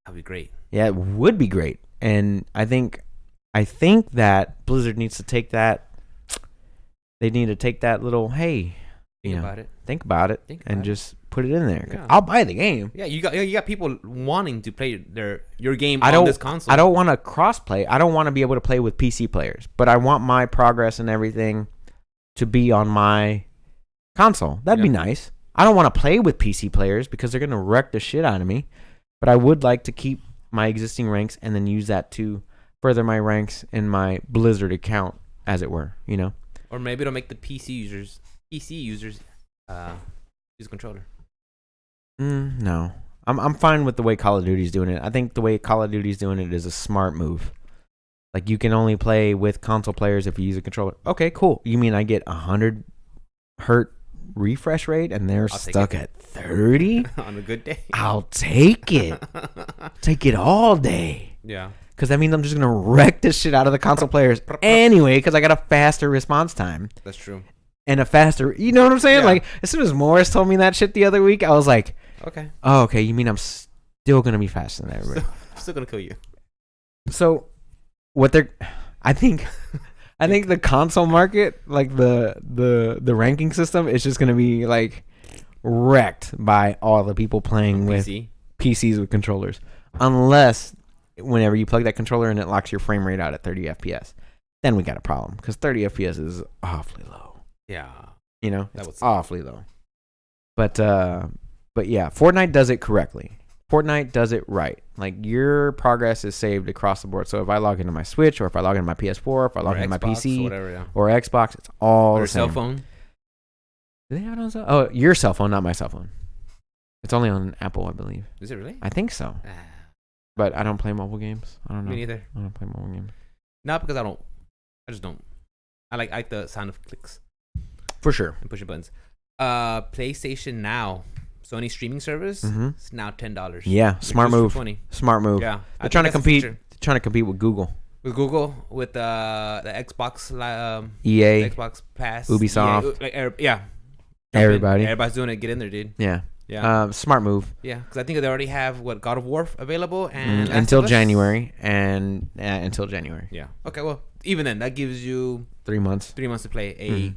That'd be great. Yeah, it would be great. And I think that Blizzard needs to take that. They need to take that little think about it, and just put it in there. Yeah. I'll buy the game. Yeah, you got people wanting to play your game on this console. I don't want to cross-play. I don't want to be able to play with PC players, but I want my progress and everything to be on my console. That'd be nice. I don't want to play with PC players because they're going to wreck the shit out of me. But I would like to keep my existing ranks and then use that to further my ranks in my Blizzard account, as it were, Or maybe it'll make the PC users use a controller. No. I'm fine with the way Call of Duty's doing it. I think the way Call of Duty's doing it is a smart move. Like, you can only play with console players if you use a controller. Okay, cool. You mean I get 100 hertz refresh rate and they're stuck at 30 on a good day? I'll take it. Take it all day. Yeah, because that means I'm just gonna wreck this shit out of the console players anyway because I got a faster response time. That's true. And a faster, you know what I'm saying? Yeah. Like, as soon as Morris told me that shit the other week, I was like, okay, oh, okay, you mean I'm still gonna be faster than everybody? Still gonna kill you. So I think the console market, like the ranking system, is just gonna be like wrecked by all the people playing with PCs with controllers, unless whenever you plug that controller in, it locks your frame rate out at 30 FPS. Then we got a problem because 30 FPS is awfully low. Yeah, it's awfully low. But yeah, Fortnite does it correctly. Fortnite does it right. Like, your progress is saved across the board. So if I log into my Switch, or if I log into my PS4, if I log into my PC, or Xbox, it's all the same. Or cell phone. Do they have it on cell? Oh, your cell phone, not my cell phone. It's only on Apple, I believe. Is it really? I think so. But I don't play mobile games. I don't know. Me neither. I don't play mobile games. Not because I just don't. I like the sound of clicks. For sure. And pushing buttons. PlayStation Now. Sony streaming service. It's now $10. Yeah, smart move. Smart move. Yeah, they're trying to compete. They're trying to compete with Google. With the Xbox, EA, Xbox Pass, Ubisoft, everybody. Everybody's doing it. Get in there, dude. Yeah. Smart move. Yeah, because I think they already have God of War available and until January until January. Yeah. Okay. Well, even then, that gives you 3 months. 3 months to play a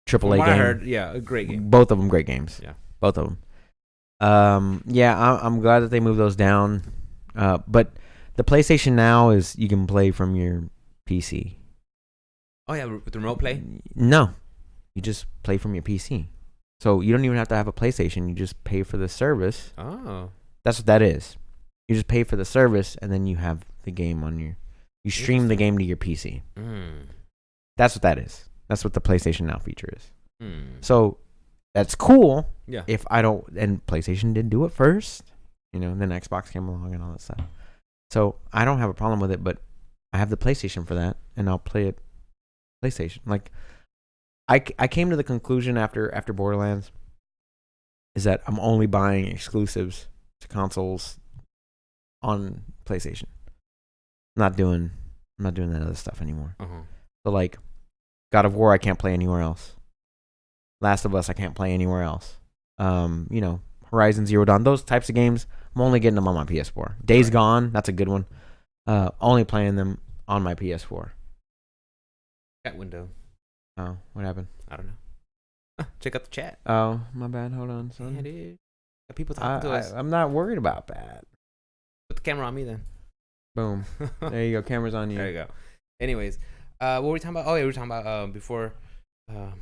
AAA game. I heard, a great game. Both of them great games. Yeah. Both of them. I'm glad that they moved those down. But The PlayStation Now is you can play from your PC. Oh yeah, with the remote play. No, you just play from your PC. So you don't even have to have a PlayStation. You just pay for the service. Oh, that's what that is. You just pay for the service, and then you have the game on your. You stream the game to your PC. That's what that is. That's what the PlayStation Now feature is. So that's cool. Yeah. If I don't, and PlayStation did do it first, and then Xbox came along and all that stuff. So I don't have a problem with it, but I have the PlayStation for that, and I'll play it PlayStation. Like, I came to the conclusion after Borderlands is that I'm only buying exclusives to consoles on PlayStation. I'm not doing that other stuff anymore. So like, God of War I can't play anywhere else. Last of Us I can't play anywhere else. Horizon Zero Dawn, those types of games, I'm only getting them on my PS4. Days Gone, that's a good one. Only playing them on my PS4. Chat window. Oh, what happened? I don't know. Check out the chat. Oh, my bad. Hold on, son. Yeah, dude. People talking to us. I'm not worried about that. Put the camera on me then. Boom. There you go. Camera's on you. There you go. Anyways, what were we talking about? Oh, yeah, we were talking about before. Got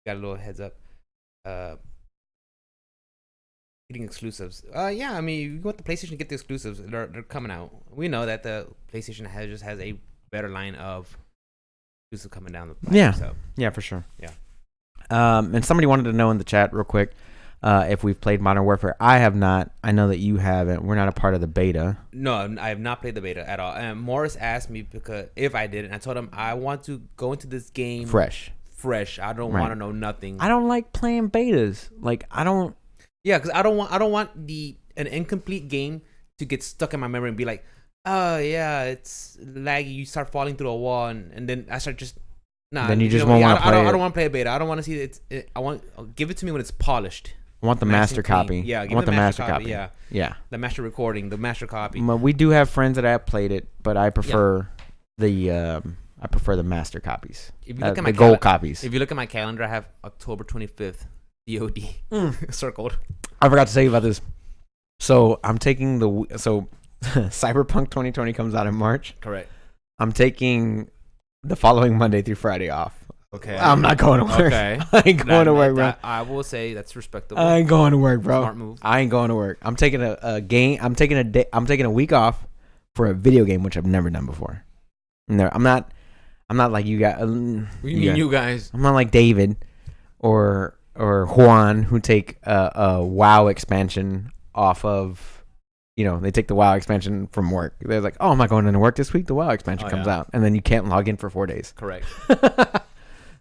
a little heads up. Getting exclusives. Yeah, I mean, you want the PlayStation to get the exclusives. They're coming out. We know that the PlayStation has a better line of exclusives coming down the pipe. Yeah. So. Yeah, for sure. Yeah. And somebody wanted to know in the chat real quick if we've played Modern Warfare. I have not. I know that you haven't. We're not a part of the beta. No, I have not played the beta at all. And Morris asked me because if I did, and I told him I want to go into this game fresh. I don't want to know nothing. I don't like playing betas. Like I don't. Yeah, because I don't want an incomplete game to get stuck in my memory and be like, oh yeah, it's laggy. You start falling through a wall, and then I start just Then you just won't want to play it. I don't want to play a beta. I don't want to see it. Give it to me when it's polished. I want the master copy. Yeah, I want the master copy. Yeah, the master recording, the master copy. We do have friends that have played it, but I prefer the master copies. If you look at my gold copies. If you look at my calendar, I have October 25th. COD circled. I forgot to tell you about this. So I'm taking Cyberpunk 2020 comes out in March. Correct. I'm taking the following Monday through Friday off. Okay. I'm not going to work. Okay. I ain't going to work, bro. I will say that's respectable. I ain't going to work, bro. Smart move. I ain't going to work. I'm taking a game. I'm taking a week off for a video game, which I've never done before. No, I'm not like you guys. You guys? I'm not like David or Juan, who take a WoW expansion off of, they take the WoW expansion from work. They're like, oh, am I going into work this week? The WoW expansion comes out, and then you can't log in for 4 days. Correct.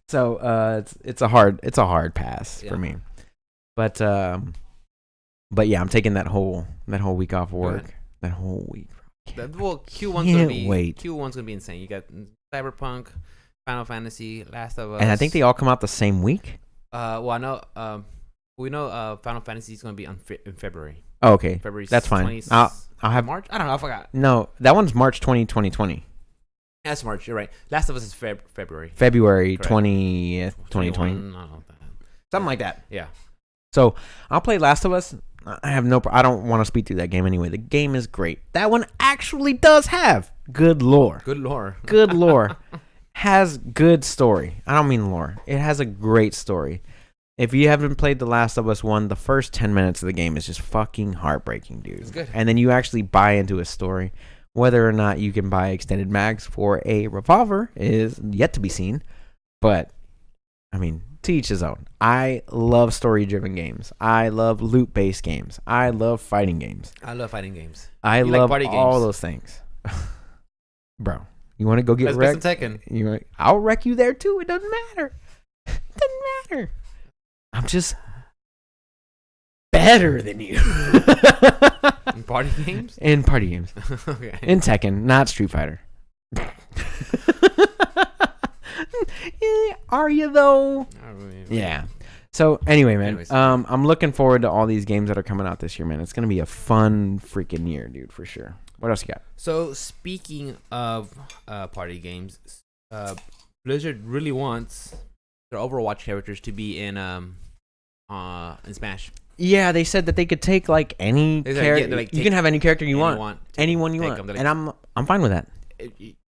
So it's a hard pass for me. But yeah, I'm taking that whole week off work. That whole week. Q1's gonna be insane. You got Cyberpunk, Final Fantasy, Last of Us, and I think they all come out the same week. Well, I know. We know Final Fantasy is going to be in February. Oh, okay. February. That's fine. I'll have March. I don't know. I forgot. No, that one's March 2020. That's March. You're right. Last of Us is February. February 20th, 2020. Something like that. Yeah. So I'll play Last of Us. I don't want to speak through that game anyway. The game is great. That one actually does have good lore. Good lore. Good lore. Has good story. I don't mean lore. It has a great story. If you haven't played The Last of Us 1, the first 10 minutes of the game is just fucking heartbreaking, dude. It's good. And then you actually buy into a story. Whether or not you can buy extended mags for a revolver is yet to be seen. But, I mean, to each his own. I love story-driven games. I love loot-based games. I love fighting games. I love fighting games. I love all those things. Bro, you want to go get wrecked? I'll wreck you there too. It doesn't matter. It doesn't matter. I'm just better than you. In party games? In party games. Okay. In Tekken, not Street Fighter. Are you though? Yeah. So anyway, man. I'm looking forward to all these games that are coming out this year, man. It's gonna be a fun freaking year, dude, for sure. What else you got? So speaking of party games, Blizzard really wants their Overwatch characters to be in Smash. Yeah, they said that they could take like any character. Like, you can have any character you want. Anyone you want. And I'm fine with that.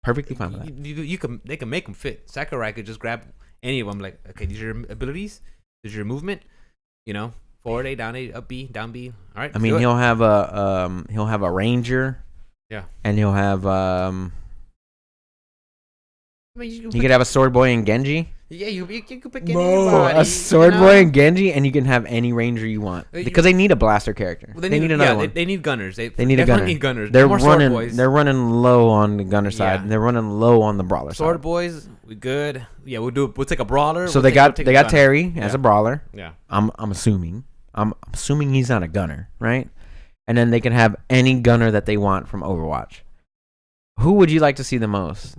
Perfectly fine with that. They can make them fit. Sakurai could just grab any of them. Like, okay, these are your abilities. This is your movement. You know, forward A, down A, up B, down B. All right. I mean, he'll have a ranger. Yeah. And he'll have I mean, you could have a sword boy and Genji. Yeah, you could pick anybody. A sword boy and Genji, and you can have any ranger you want because they need a blaster character. Well, they need another one. They need gunners. They need a gunner. Need gunners. They're running low on the gunner side. And they're running low on the brawler side. Sword boys, we good. Yeah, we'll take a brawler. So they got Terry as a brawler. Yeah, I'm assuming he's not a gunner, right? And then they can have any gunner that they want from Overwatch. Who would you like to see the most?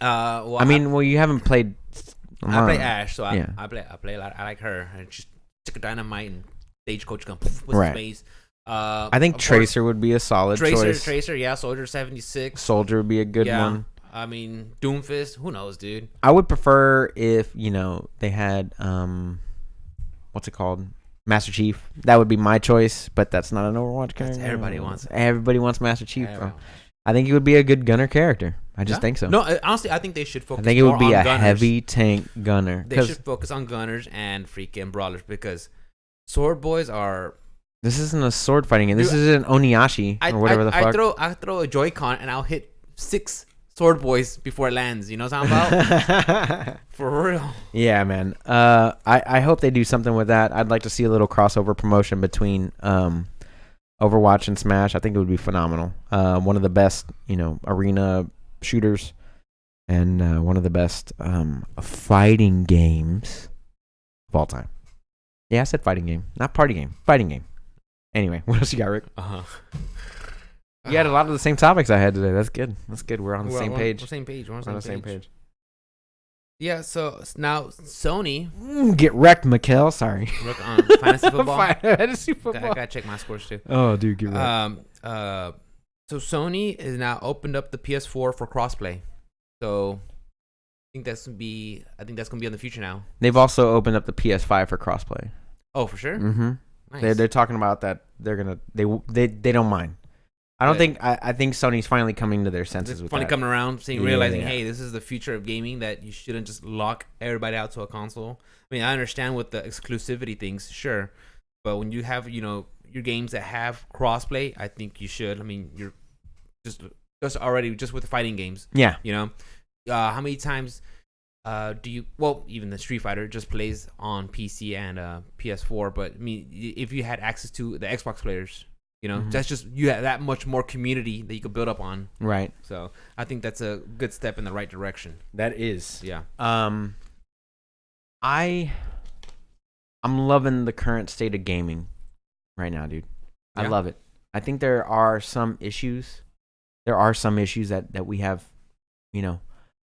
Well, you haven't played. I play Ash, so I play a lot. I like her, and she's stick a dynamite and stagecoach gun with his face. I think Tracer would be a solid choice. Tracer, yeah. Soldier 76. Soldier would be a good one. I mean, Doomfist. Who knows, dude? I would prefer if they had what's it called? Master Chief. That would be my choice, but that's not an Overwatch character. Everybody wants it. Everybody wants Master Chief, bro. I think he would be a good gunner character. I just think so. No, honestly, I think they should focus. I think it would be a heavy tank gunner. They should focus on gunners and freaking brawlers because sword boys are. This isn't a sword fighting game. This isn't Oniashi or whatever the fuck. I throw a Joy-Con and I'll hit 6 sword boys before it lands. You know what I'm talking about? For real. Yeah, man. I hope they do something with that. I'd like to see a little crossover promotion between Overwatch and Smash. I think it would be phenomenal. One of the best, arena shooters, and one of the best fighting games of all time. Yeah, I said fighting game, not party game. Fighting game. Anyway, what else you got, Rick? You had a lot of the same topics I had today. That's good. We're on the same page. We're on the same page. Yeah, so now Sony. Get wrecked, Mikkel. Sorry. Fantasy football. Fantasy football. I gotta check my scores too. Oh, dude, get wrecked. So Sony has now opened up the PS4 for crossplay. So I think that's gonna be on the future now. They've also opened up the PS5 for crossplay. Oh, for sure. Mm-hmm. Nice. They're talking about that. They don't mind. I think Sony's finally coming to their senses with that. Finally coming around, realizing, hey, this is the future of gaming, that you shouldn't just lock everybody out to a console. I mean, I understand with the exclusivity things, sure, but when you have your games that have crossplay, I think you should. I mean, you're just already with the fighting games. Yeah. How many times do you? Well, even the Street Fighter just plays on PC and PS4, but I mean, if you had access to the Xbox players. That's just you have that much more community that you could build up on. Right. So I think that's a good step in the right direction. That is. Yeah. I'm loving the current state of gaming right now, dude. I love it. I think there are some issues. That we have,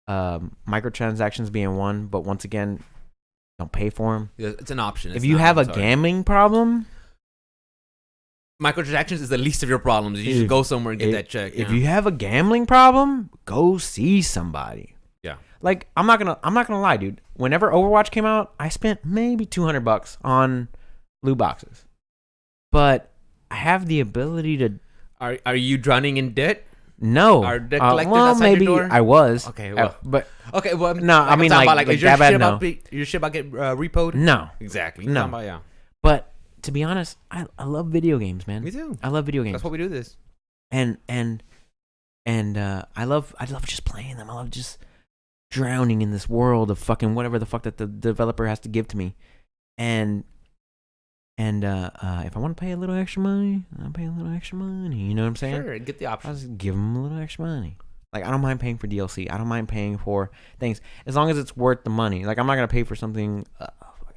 microtransactions being one, but once again, don't pay for them. Yeah, it's an option. If you have a gambling problem, microtransactions is the least of your problems. You should go somewhere and get that check. If you have a gambling problem, go see somebody. Yeah. Like I'm not gonna lie, dude. Whenever Overwatch came out, I spent maybe $200 on loot boxes. But I have the ability to. Are you drowning in debt? No. Are debt collectors outside your door? I was. Okay. Well. No. I mean, is your shit about get repoed? No. Exactly. No. But. To be honest, I love video games, man. Me too. I love video games. That's what we do this. And I love just playing them. I love just drowning in this world of fucking whatever the fuck that the developer has to give to me. And if I want to pay a little extra money, I'll pay a little extra money. You know what I'm saying? Sure, get the option. I'll just give them a little extra money. Like, I don't mind paying for DLC. I don't mind paying for things as long as it's worth the money. Like, I'm not gonna pay for something.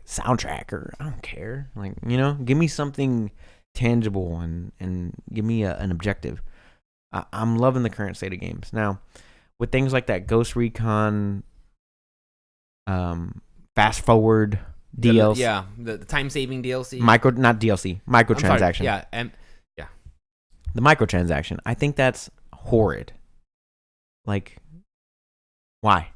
Soundtrack or I don't care, like give me something tangible and give me an objective. I'm loving the current state of games now with things like that Ghost Recon fast forward DLC, the time saving DLC, microtransaction. Yeah, the microtransaction. I think that's horrid. Like, why?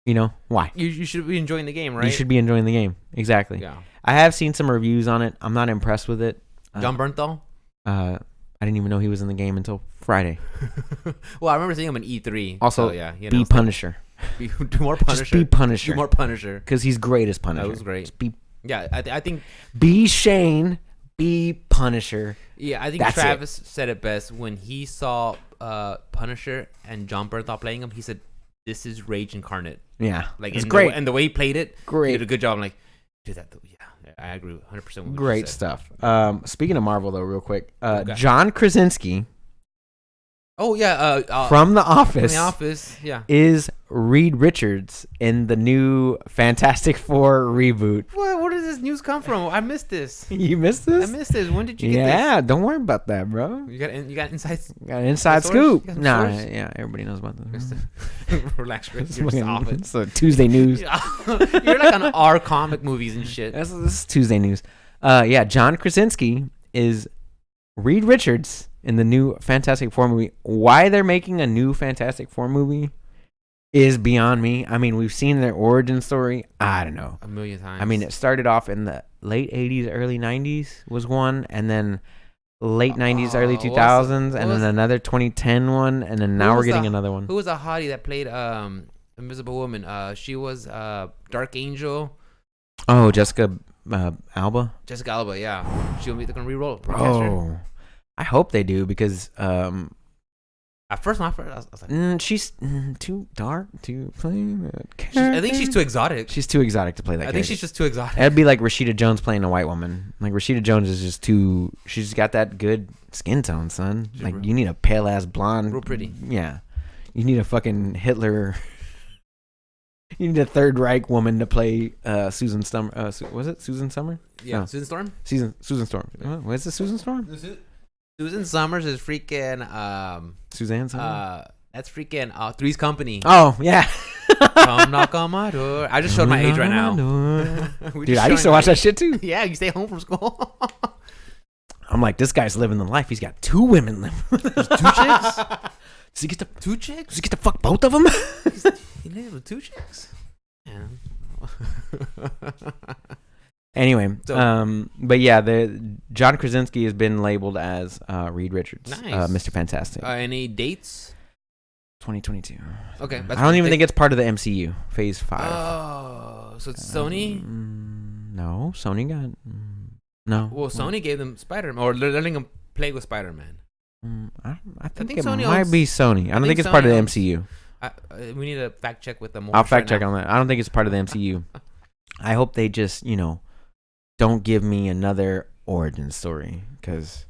You know why? You should be enjoying the game, right? You should be enjoying the game. Exactly. Yeah. I have seen some reviews on it. I'm not impressed with it. John Bernthal? I didn't even know he was in the game until Friday. Well, I remember seeing him in E3. Also, so, yeah, be Punisher. Do more Punisher. Just be Punisher. Do more Punisher. Because he's great as Punisher. That was great. Just be. Yeah, I think. Be Shane. Be Punisher. Yeah, I think Travis said it best when he saw Punisher and John Bernthal playing him. He said, "This is Rage incarnate." Yeah, like it's great. And the way he played it, great. He did a good job. I'm like, dude, yeah, I agree 100% with great stuff. Speaking of Marvel, though, real quick, okay. John Krasinski. Oh yeah, from The Office. From The Office, yeah. Is Reed Richards in the new Fantastic Four reboot? Where did this news come from? I missed this. You missed this? I missed this. When did you get this? Yeah, don't worry about that, bro. You got insights. Got an inside scoop. Nah, yeah, everybody knows about this. Relax, Chris. You're just off it. It's a Tuesday news. You're like on our comic movies and shit. This is Tuesday news. Yeah, John Krasinski is Reed Richards in the new Fantastic Four movie. Why they're making a new Fantastic Four movie is beyond me. I mean, we've seen their origin story. I don't know. 1,000,000 times. I mean, it started off in the late 80s, early 90s was one, and then late 90s, early 2000s, and then another 2010 one, and then now we're getting another one. Who was a hottie that played Invisible Woman? She was Dark Angel. Oh, Jessica Alba? Jessica Alba, yeah. They're going to re-roll. Bro. I hope they do because at first, I was like, she's too dark to play that character. I think she's too exotic. She's too exotic to play that character. I think she's just too exotic. It'd be like Rashida Jones playing a white woman. Like Rashida Jones is just too. She's got that good skin tone, son. Like you need a pale ass blonde. Real pretty. Yeah, you need a fucking Hitler. You need a Third Reich woman to play Susan Summer. Was it Susan Summer? Yeah, no. Susan Storm. Susan Storm. What is it? Susan Storm? Susan Summers is freaking Suzanne Summers? That's freaking Three's Company. Oh yeah. Come knock on my door. I just showed my age right now. Dude, I used to watch that shit too. Yeah, you stay home from school. I'm like, this guy's living the life. He's got two women living. There's 2 chicks? Does he get to two chicks? Does he get to fuck both of them? He lives with 2 chicks. Yeah. Anyway, but yeah, the John Krasinski has been labeled as Reed Richards, nice. Mr. Fantastic. Any dates? 2022. Okay, I don't even think it's part of the MCU Phase 5. Oh, so it's Sony? No, Sony got no. Well, Sony gave them Spider-Man, or they're letting them play with Spider-Man. I think it Sony might be Sony. I don't think it's part of the MCU. We need to fact check with them. I'll fact check on that. I don't think it's part of the MCU. I hope they just, don't give me another origin story because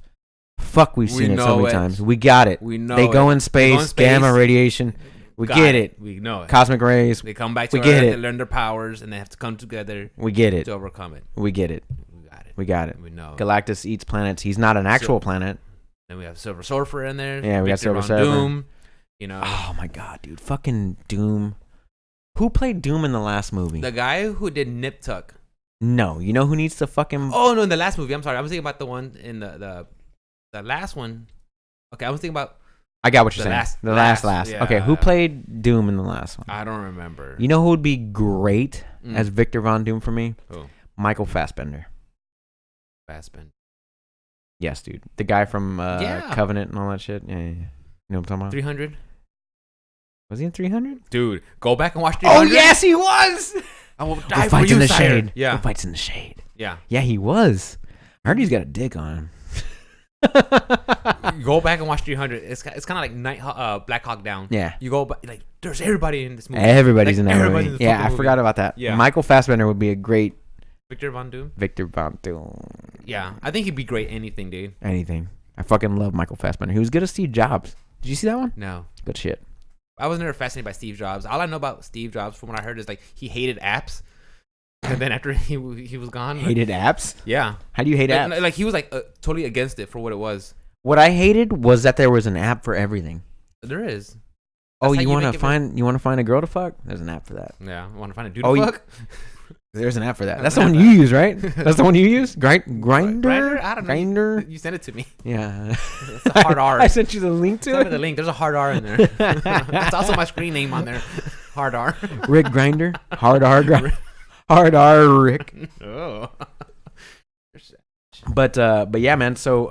fuck, we've seen it so many times. We got it. We know they go in space, gamma radiation. We get it. We know it. Cosmic rays. They come back to Earth, they learn their powers, and they have to come together. We get it. To overcome it. We get it. We got it. We know. Galactus eats planets. He's not an actual planet. Then we have Silver Surfer in there. Yeah, we got Silver Surfer. Doom. Oh my god, dude! Fucking Doom. Who played Doom in the last movie? The guy who did Nip Tuck. No, you know who needs to fucking. Oh no, in the last movie. I'm sorry. I was thinking about the one in the last one. Okay, I was thinking about. I got what you're saying. The last. Yeah. Okay, who played Doom in the last one? I don't remember. You know who would be great as Victor Von Doom for me? Who? Michael Fassbender. Fassbender. Yes, dude. The guy from Covenant and all that shit. Yeah. You know what I'm talking about? 300. Was he in 300? Dude, go back and watch 300. Oh yes, he was. I will die for you, in the sire. shade. Yeah. Who fights in the shade? Yeah. Yeah, he was. I heard he's got a dick on him. Go back and watch 300. It's kind of like Black Hawk Down. Yeah. You go back, like there's everybody in this movie. Everybody's in that movie. Yeah, I movie. forgot about that. Yeah. Michael Fassbender would be a great Victor Von Doom. Yeah, I think he'd be great anything, dude. Anything. I fucking love Michael Fassbender. He was good as Steve Jobs. Did you see that one? No. Good shit. I was never fascinated by Steve Jobs. All I know about Steve Jobs, from what I heard, is like he hated apps. And then after he was gone, hated apps. Yeah. How do you hate apps? Like he was like totally against it for what it was. What I hated was that there was an app for everything. There is. That's oh, you want to find a girl to fuck? There's an app for that. Yeah, want to find a dude to fuck? There's an app for that. That's the one you use, right? That's the one you use? Grindr? I don't know. Grindr? You sent it to me. Yeah. It's a hard R. I sent you the link to it. Send me the link. There's a hard R in there. That's also my screen name on there. Hard R. Rick Grinder. Hard R. Hard R. Rick. Oh. But yeah, man. So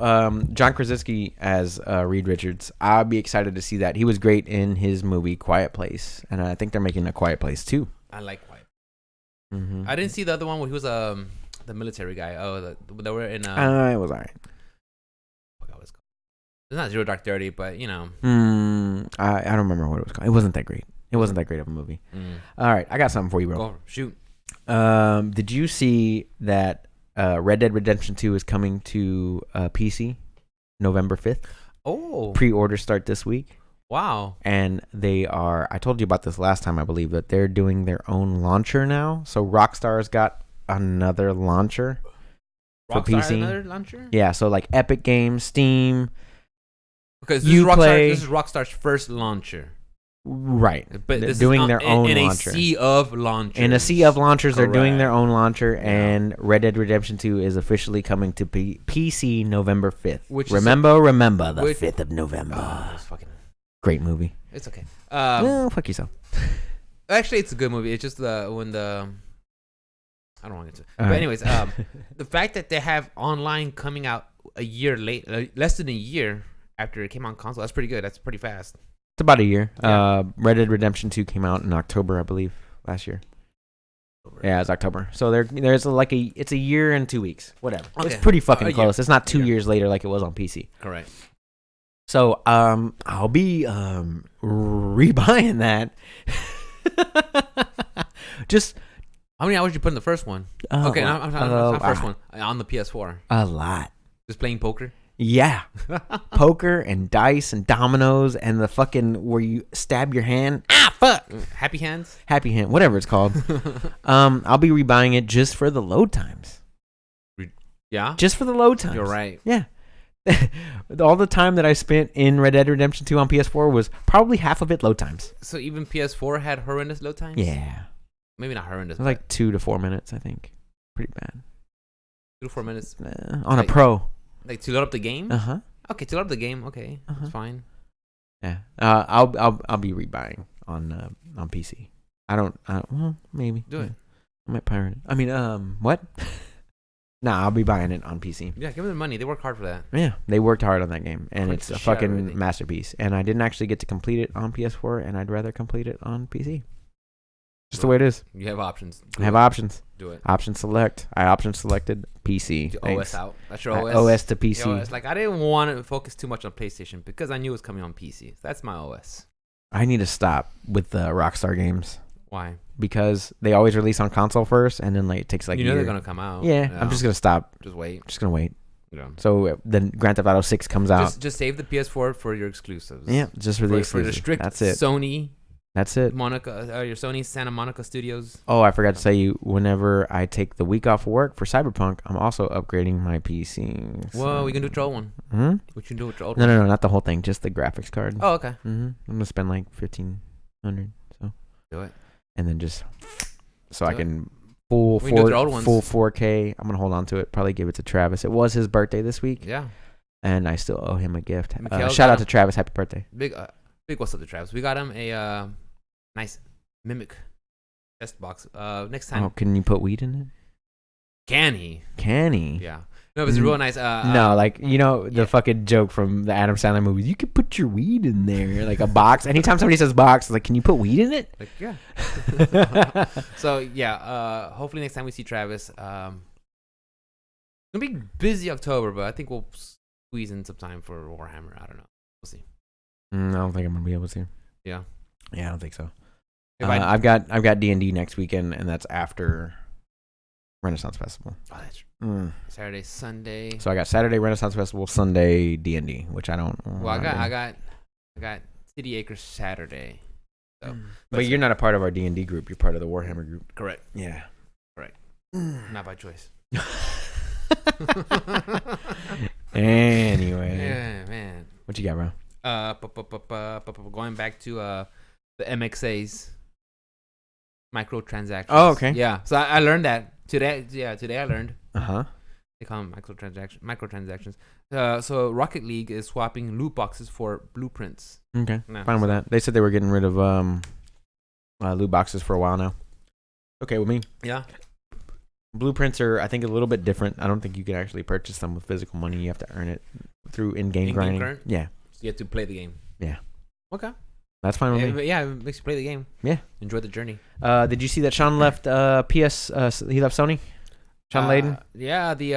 John Krasinski as Reed Richards. I'll be excited to see that. He was great in his movie Quiet Place, and I think they're making a Quiet Place too. I like Quiet. Mm-hmm. I didn't see the other one where he was the military guy. Oh, they were in. It was alright. I forgot what it's called. It's not Zero Dark 30, but you know. I don't remember what it was called. It wasn't that great. It wasn't that great of a movie. All right, I got something for you, bro. Go shoot. Did you see that Red Dead Redemption 2 is coming to PC November 5th? Oh. Pre-orders start this week. Wow. And they are, I told you about this last time, I believe, that they're doing their own launcher now. So Rockstar's got another launcher for PC. Another launcher? Yeah, so like Epic Games, Steam. Because this is Rockstar's first launcher. Right. But they're doing their own in launcher. In a sea of launchers. In a sea of launchers, Correct. They're doing their own launcher, and Red Dead Redemption 2 is officially coming to PC November 5th. Remember the 5th of November. Oh, it's fucking great movie. It's okay. Fuck yourself. Actually, it's a good movie. It's just I don't want to get to it. But anyways, the fact that they have online coming out a year late, less than a year after it came on console, that's pretty good. That's pretty fast. It's about a year. Yeah. Red Dead Redemption 2 came out in October, I believe, last year. Yeah, it's October. So there's it's a year and 2 weeks. Whatever. Okay. It's pretty fucking close. It's not 2 years later like it was on PC. Correct. So I'll be rebuying that. Just how many hours did you put in the first one? Okay, not first one. On the PS4. A lot. Just playing poker? Yeah. Poker and dice and dominoes and the fucking where you stab your hand. Ah, fuck. Happy Hands? Happy Hand, whatever it's called. I'll be rebuying it just for the load times. Yeah? Just for the load times. You're right. Yeah. All the time that I spent in Red Dead Redemption 2 on PS4 was probably half of it load times. So even PS4 had horrendous load times? Yeah. Maybe not horrendous. It was like 2 to 4 minutes, I think. Pretty bad. 2 to 4 minutes? On a pro. Like to load up the game? Uh-huh. Okay, to load up the game. Okay, that's fine. Yeah. I'll be rebuying on PC. Well, maybe. Do it. I might pirate it. I mean, what? Nah, I'll be buying it on PC. Yeah, give them the money. They work hard for that. Yeah, they worked hard on that game, and it's a fucking masterpiece. And I didn't actually get to complete it on PS4, and I'd rather complete it on PC. Just the way it is. You have options. I have options. Do it. Option select. I option selected PC. OS out. That's your OS. OS to PC. OS. Like I didn't want to focus too much on PlayStation because I knew it was coming on PC. That's my OS. I need to stop with the Rockstar games. Why? Because they always release on console first, and then like it takes like. You know they're gonna come out. Yeah, I'm just gonna stop. Just wait. Just gonna wait. Yeah. So then Grand Theft Auto 6 comes out. Just save the PS4 for your exclusives. Yeah, just for the exclusives. For the strict That's it. Sony. That's it. Your Sony Santa Monica Studios. Oh, I forgot to tell you, whenever I take the week off work for Cyberpunk, I'm also upgrading my PC. So. Whoa, we can do a troll one. Hmm? What you do with troll? No, not the whole thing, just the graphics card. Oh, okay. I'm gonna spend like $1,500. So do it, and then just so do I can full 4K. I'm gonna hold on to it. Probably give it to Travis. It was his birthday this week. Yeah. And I still owe him a gift. Shout out to Travis. Happy birthday. Big what's up to Travis. We got him a nice Mimic test box. Next time. Oh, can you put weed in it? Can he? Yeah. No, it's real nice. No, like the fucking joke from the Adam Sandler movies. You could put your weed in there, like a box. Anytime somebody says box, it's like, can you put weed in it? Like, yeah. So yeah. Hopefully next time we see Travis, it's gonna be busy October, but I think we'll squeeze in some time for Warhammer. I don't know. We'll see. I don't think I'm gonna be able to. Yeah. Yeah, I don't think so. I've got D&D next weekend, and that's after Renaissance Festival. Oh, that's Saturday, Sunday. So I got Saturday Renaissance Festival, Sunday D&D, which I don't. Well, I got City Acres Saturday. So, but you're not a part of our D&D group. You're part of the Warhammer group. Correct. Yeah. Correct. Not by choice. Anyway. Yeah, man. What you got, bro? Going back to the MXAs, microtransactions. Oh, okay. Yeah. So I learned that today. Yeah, today I learned. They call them microtransactions. So Rocket League is swapping loot boxes for blueprints. Okay. Fine with that. They said they were getting rid of loot boxes for a while now. Okay, with me. Yeah. Blueprints are, I think, a little bit different. I don't think you can actually purchase them with physical money. You have to earn it through in-game grinding. Current? Yeah. So you have to play the game. Yeah. Okay. That's fine with me. Yeah, it makes you play the game. Yeah. Enjoy the journey. Did you see that Sean left PS? He left Sony? Sean Layden? Yeah, the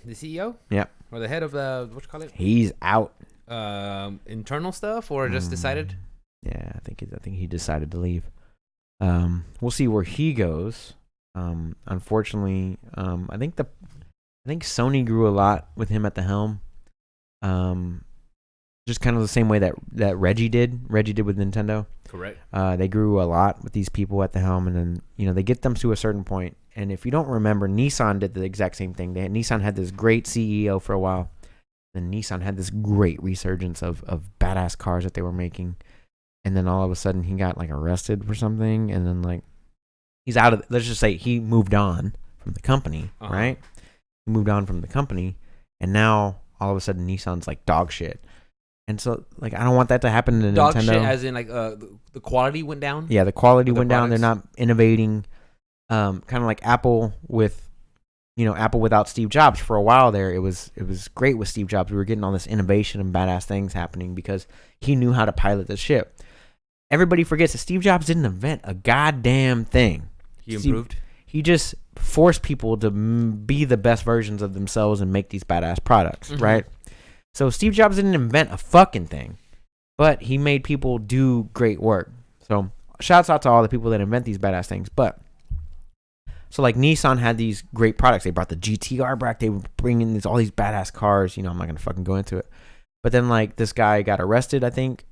CEO? Yeah. Or the head of the, what you call it? He's out. Internal stuff or just decided? Yeah, I think he decided to leave. We'll see where he goes. Unfortunately, I think Sony grew a lot with him at the helm. Just kind of the same way that Reggie did. Reggie did with Nintendo. Correct. They grew a lot with these people at the helm, and then they get them to a certain point. And if you don't remember, Nissan did the exact same thing. Nissan had this great CEO for a while. Then Nissan had this great resurgence of badass cars that they were making. And then all of a sudden he got arrested for something, and then he's out of. Let's just say he moved on from the company, right? He moved on from the company, and now all of a sudden Nissan's dog shit. And so I don't want that to happen to dog Nintendo. Dog shit, as in the quality went down. Yeah, the quality went down. They're not innovating. Kind of like Apple with, Apple without Steve Jobs. For a while there, it was great with Steve Jobs. We were getting all this innovation and badass things happening because he knew how to pilot the ship. Everybody forgets that Steve Jobs didn't invent a goddamn thing. He improved. He just forced people to be the best versions of themselves and make these badass products, right? So Steve Jobs didn't invent a fucking thing, but he made people do great work. So shouts out to all the people that invent these badass things. But so Nissan had these great products. They brought the GTR back. They were bringing all these badass cars. I'm not gonna fucking go into it. But then this guy got arrested, I think.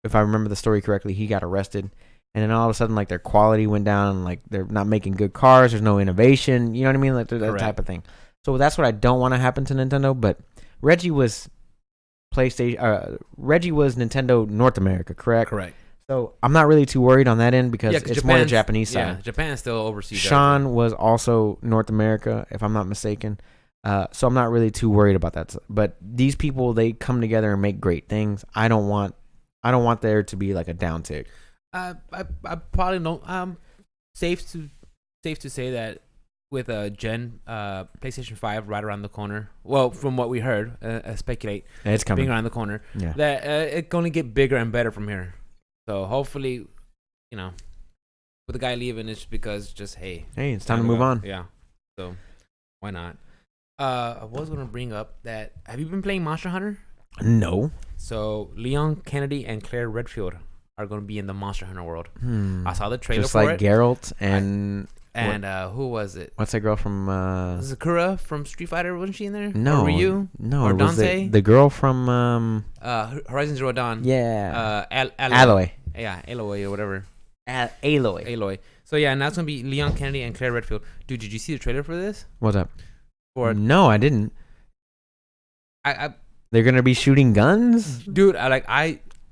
If I remember the story correctly, he got arrested. And then all of a sudden, their quality went down. They're not making good cars. There's no innovation. You know what I mean? That type of thing. So that's what I don't want to happen to Nintendo. But Reggie was PlayStation. Reggie was Nintendo North America, correct? Correct. So I'm not really too worried on that end because it's more the Japanese side. Yeah, Japan still oversees. Sean was also North America, if I'm not mistaken. So I'm not really too worried about that. But these people, they come together and make great things. I don't want there to be a downtick. I probably don't. Safe to say that with PlayStation 5 right around the corner. Well, from what we heard, speculate. It's coming. Being around the corner. Yeah. That it's going to get bigger and better from here. So hopefully, with the guy leaving, it's because hey, it's time to move on. Yeah. So why not? I was going to bring up that. Have you been playing Monster Hunter? No. So Leon Kennedy and Claire Redfield are going to be in the Monster Hunter world. I saw the trailer for it. Just Geralt and who was it? What's that girl from Sakura from Street Fighter? Wasn't she in there? No. Or Ryu? No. Or Dante? The girl from Horizon Zero Dawn. Yeah. Aloy. Yeah, Aloy or whatever. Aloy. So yeah, and that's going to be Leon Kennedy and Claire Redfield. Dude, did you see the trailer for this? What's up? No, I didn't. They're gonna be shooting guns, dude.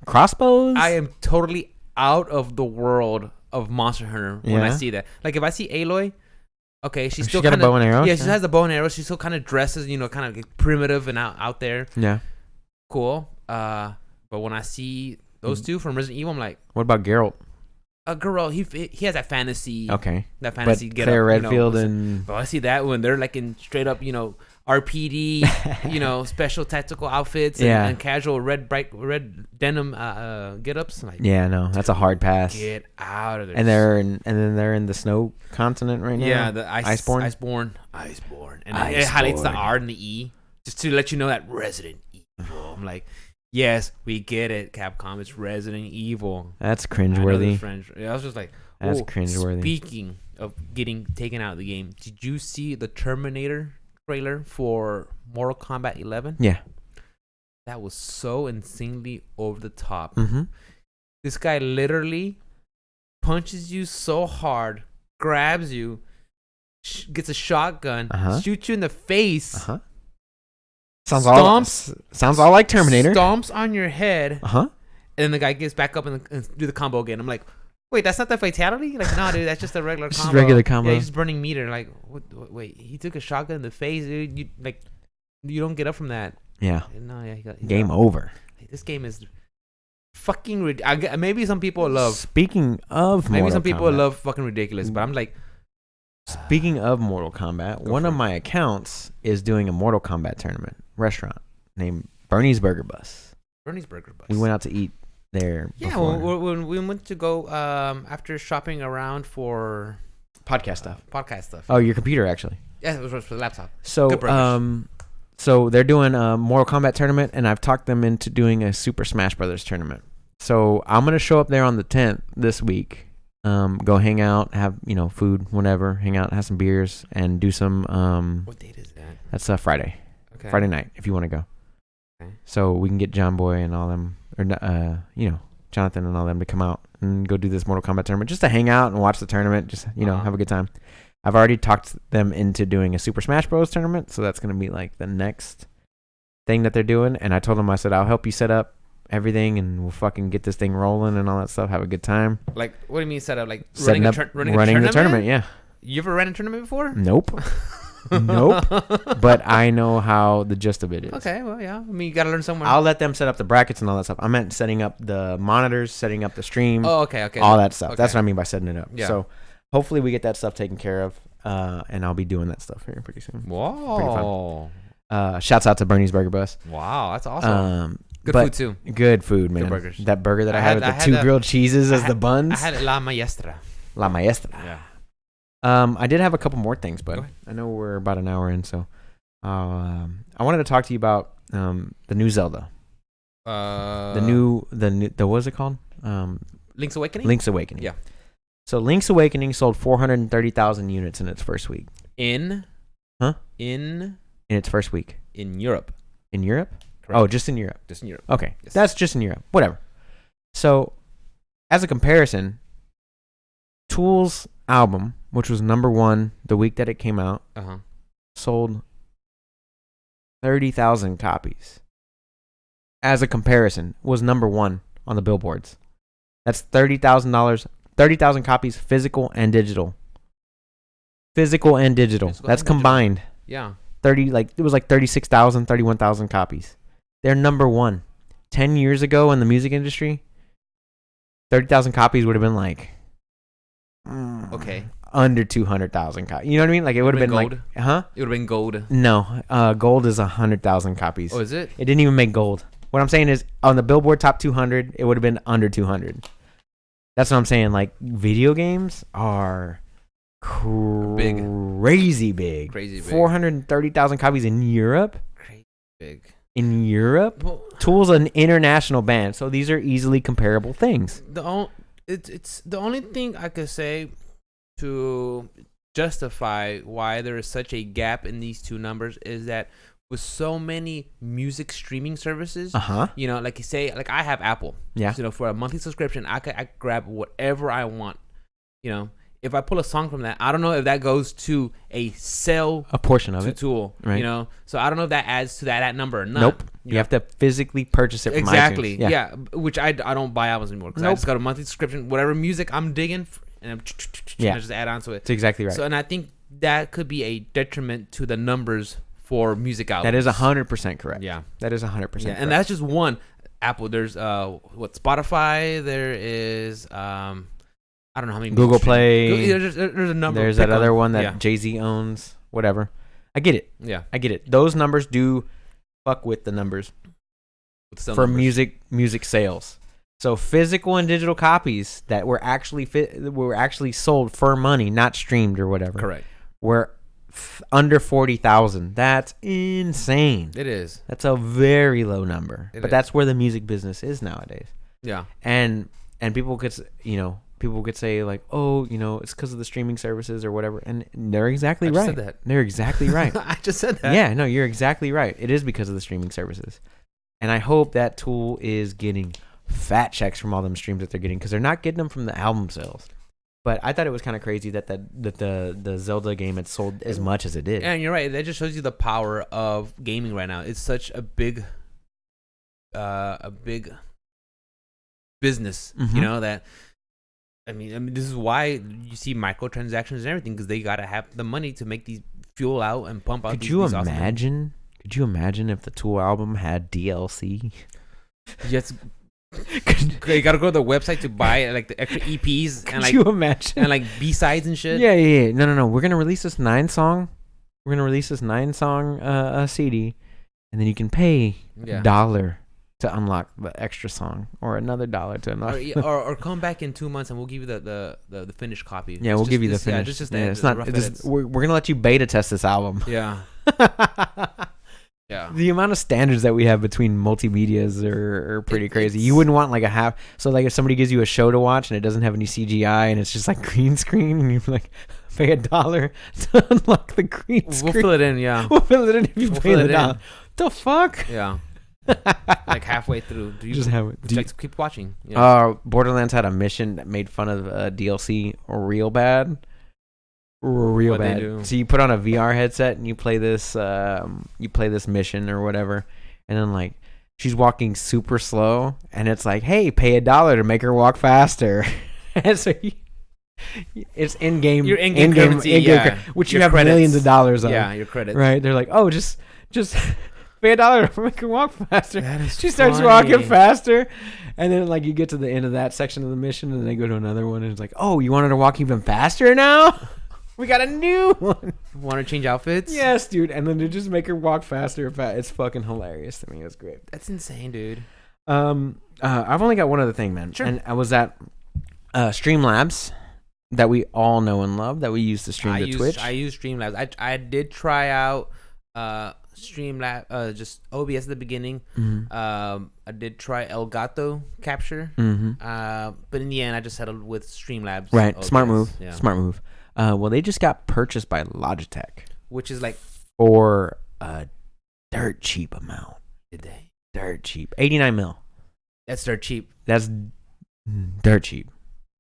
Crossbows. I am totally out of the world of Monster Hunter when I see that. If I see Aloy, okay, she's still got a bow and arrow. Yeah, she has the bow and arrow. She still kind of dresses, kind of primitive and out there. Yeah, cool. But when I see those two from Resident Evil, I'm like, what about Geralt? Geralt, he has that fantasy. Okay, that fantasy. But Claire Redfield but I see that when they're in straight up, RPD, special tactical outfits and casual red denim get-ups. No, that's a hard pass. Get out of there. And they're in the snow continent right now. Yeah, the Iceborne. And it highlights the R and the E just to let you know that Resident Evil. I'm like, yes, we get it, Capcom. It's Resident Evil. That's cringeworthy. I was just like, that's cringeworthy. Speaking of getting taken out of the game, did you see the Terminator trailer for Mortal Kombat 11? Yeah. That was so insanely over the top. Mm-hmm. This guy literally punches you so hard, grabs you, gets a shotgun, shoots you in the face. Sounds all like Terminator. Stomps on your head. And then the guy gets back up and do the combo again. I'm like, wait, that's not the fatality? No, dude, that's just a regular combo. Just regular combo. Yeah, he's just burning meter. Wait, he took a shotgun in the face, dude. You don't get up from that. Yeah. No, yeah, game over. This game is fucking maybe some people love. Speaking of maybe some people Kombat, love fucking ridiculous, but I'm like. Speaking of Mortal Kombat, one of my accounts is doing a Mortal Kombat tournament restaurant named Bernie's Burger Bus. Bernie's Burger Bus. We went out to eat there. Yeah, when we went to go after shopping around for podcast stuff. Oh, your computer actually. Yeah, it was for the laptop. So so they're doing a Mortal Kombat tournament, and I've talked them into doing a Super Smash Brothers tournament. So I'm gonna show up there on the 10th this week. Go hang out, have food, whatever. Hang out, have some beers, and do some. What date is that? That's Friday. Okay. Friday night, if you want to go. Okay. So we can get John Boy and all them, or Jonathan and all them to come out and go do this Mortal Kombat tournament, just to hang out and watch the tournament. Just have a good time. I've already talked them into doing a Super Smash Bros. Tournament, so that's gonna be like the next thing that they're doing. And I told them, I said, I'll help you set up everything, and we'll fucking get this thing rolling and all that stuff. Have a good time. Like, what do you mean set up? Like running the tournament? Yeah. You ever ran a tournament before? Nope. Nope. But I know how the gist of it is. Okay, well, yeah. I mean, you gotta learn somewhere. I'll let them set up the brackets and all that stuff. I meant setting up the monitors, setting up the stream. Oh, okay. All that stuff. Okay. That's what I mean by setting it up. Yeah. So hopefully we get that stuff taken care of, and I'll be doing that stuff here pretty soon. Whoa. Pretty fun. Shouts out to Bernie's Burger Bus. Wow, that's awesome. Good food too. Good food, man. Good burgers. That burger that I had with the two grilled cheeses as the buns. I had La Maestra. La Maestra. Yeah. I did have a couple more things, but I know we're about an hour in, so I wanted to talk to you about the new Zelda. The what was it called? Link's Awakening? Link's Awakening. Yeah. So Link's Awakening sold 430,000 units in its first week. In its first week. In Europe. In Europe? Correct. Oh, just in Europe. Just in Europe. Okay. Yes. That's just in Europe. Whatever. So, as a comparison, Tool's album, which was number 1 the week that it came out, sold 30,000 copies. As a comparison, was number 1 on the billboards. That's $30,000 copies, physical and digital. That's combined. Yeah. It was like 36,000, 31,000 copies. They're number 1. 10 years ago in the music industry, 30,000 copies would have been like under 200,000 copies. You know what I mean? Like it would have been gold? It would have been gold. No, gold is 100,000 copies. Oh, is it? It didn't even make gold. What I'm saying is on the Billboard Top 200, it would have been under 200. That's what I'm saying. Like video games are crazy big. 430,000 copies in Europe. Crazy big. In Europe, Tool's an international band, so these are easily comparable things. It's the only thing I could say to justify why there is such a gap in these two numbers is that with so many music streaming services, like you say, like I have Apple. Yeah. So, for a monthly subscription, I grab whatever I want. If I pull a song from that, I don't know if that goes to a portion of it, Tool, right? So I don't know if that adds to that number or not. Nope. You have to physically purchase it from exactly. iTunes. Yeah. Which I don't buy albums anymore because I just got a monthly subscription. Whatever music I'm digging, and I just add on to it. That's exactly right. So, and I think that could be a detriment to the numbers for music albums. That is 100% correct. Yeah. That is 100% correct. And that's just one. Apple. There's Spotify. There is I don't know how many. Google Play. There's a number. There's that other one that Jay-Z owns. Whatever. I get it. Yeah. I get it. Those numbers do fuck with the numbers for music sales. So physical and digital copies that were actually sold for money, not streamed or whatever. Correct. Were under 40,000. That's insane. It is. That's a very low number. But that's where the music business is nowadays. Yeah. And people could say like, oh, it's because of the streaming services or whatever, and they're exactly right. I just said that. They're exactly right. I just said that. Yeah, no, you're exactly right. It is because of the streaming services, and I hope that Tool is getting fat checks from all them streams that they're getting because they're not getting them from the album sales. But I thought it was kind of crazy that the Zelda game had sold as much as it did. And you're right. That just shows you the power of gaming right now. It's such a big business, that. I mean, this is why you see microtransactions and everything because they gotta have the money to make these fuel out and pump out. Could you imagine if the Tool album had DLC? Yes, You gotta go to the website to buy like the extra EPs and like you imagine? And like B-sides and shit. Yeah. No. We're gonna release this 9-song. We're gonna release this 9-song CD, and then you can pay $1 to unlock the extra song, or another $1 to unlock. Or come back in 2 months and we'll give you the finished copy. Yeah, we'll give you the finished. It's not. We're gonna let you beta test this album. Yeah. Yeah. The amount of standards that we have between multimedias are pretty crazy. You wouldn't want like a half. So like if somebody gives you a show to watch and it doesn't have any CGI and it's just like green screen and you're like, pay $1 to unlock the green screen. We'll fill it in, yeah. We'll fill it in if you pay the $1. The fuck? Yeah. Like halfway through. Do you just have it? Keep watching. Yeah. Borderlands had a mission that made fun of DLC real bad. Real What'd bad. So you put on a VR headset and you play this mission or whatever, and then like she's walking super slow, and it's like, hey, pay $1 to make her walk faster. And so it's in-game. Your in-game currency, which you have credits. Millions of dollars on. Yeah, your credits. Right? They're like, oh, just pay $1 to make her walk faster. She starts funny. walking faster, and then like you get to the end of that section of the mission, and they go to another one, and it's like, oh, you want her to walk even faster now? We got a new one. Want to change outfits? Yes, dude. And then to just make her walk faster. It's fucking hilarious to me. It's great. That's insane, dude. I've only got one other thing, man. Sure. And I was at Streamlabs that we all know and love that we use to stream to Twitch. I use Streamlabs. I did try out Streamlabs, just OBS at the beginning. Mm-hmm. I did try Elgato Capture. Mm-hmm. But in the end, I just settled with Streamlabs. Right. OBS. Smart move. Yeah. Smart move. Well, they just got purchased by Logitech. Which is like... For a dirt cheap amount. Did they? Dirt cheap. 89 mil. That's dirt cheap. That's dirt cheap.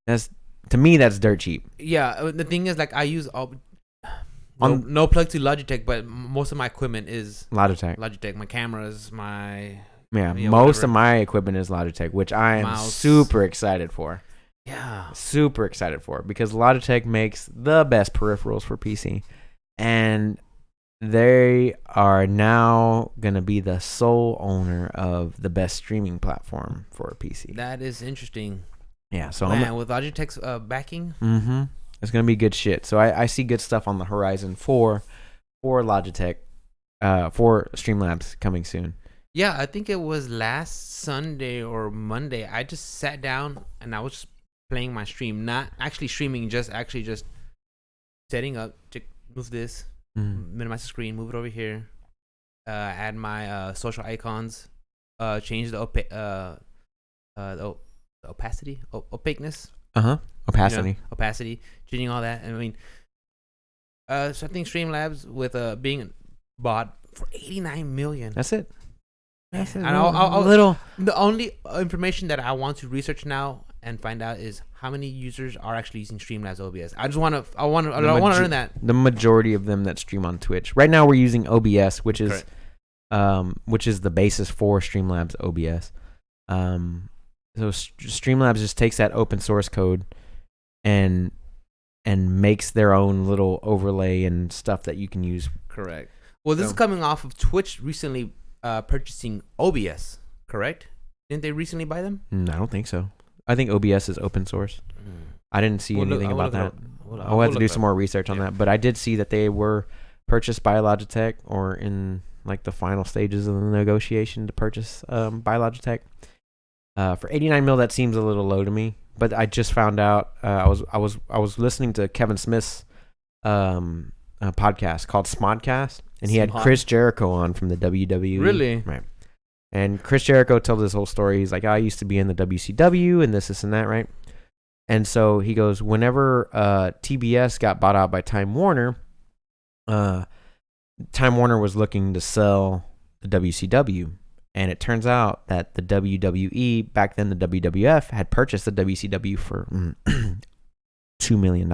To me, that's dirt cheap. Yeah. The thing is, like, I use... No plug to Logitech, but most of my equipment is... Logitech. My cameras, my... Yeah, most of my equipment is Logitech, which I am super excited for. Yeah. Super excited for, because Logitech makes the best peripherals for PC. And they are now going to be the sole owner of the best streaming platform for a PC. That is interesting. Yeah. So with Logitech's backing. Mm-hmm. It's going to be good shit. So I see good stuff on the horizon for Logitech, for Streamlabs coming soon. Yeah, I think it was last Sunday or Monday. I just sat down and I was playing my stream, not actually streaming, just setting up to move this, minimize the screen, move it over here, add my social icons, change the opacity, opaqueness. Opacity. Opacity, changing all that. I mean, so I think Streamlabs with being bought for $89 million. That's it. That's it. The only information that I want to research now and find out is how many users are actually using Streamlabs OBS. I want to learn that. The majority of them that stream on Twitch. Right now we're using OBS, which is the basis for Streamlabs OBS. So Streamlabs just takes that open source code and makes their own little overlay and stuff that you can use. Correct. Well, this is coming off of Twitch recently purchasing OBS, correct? Didn't they recently buy them? I don't think so. I think OBS is open source. I didn't see anything about that. I'll have to do some more research on that. But I did see that they were purchased by Logitech, or in like the final stages of the negotiation to purchase by Logitech. For 89 mil, that seems a little low to me. But I just found out. I was listening to Kevin Smith's podcast called Smodcast, and he had Chris Jericho on from the WWE. Really? Right. And Chris Jericho told this whole story. He's like, I used to be in the WCW and this and that, right? And so he goes, whenever TBS got bought out by Time Warner, Time Warner was looking to sell the WCW. And it turns out that the WWE, back then the WWF, had purchased the WCW for $2 million.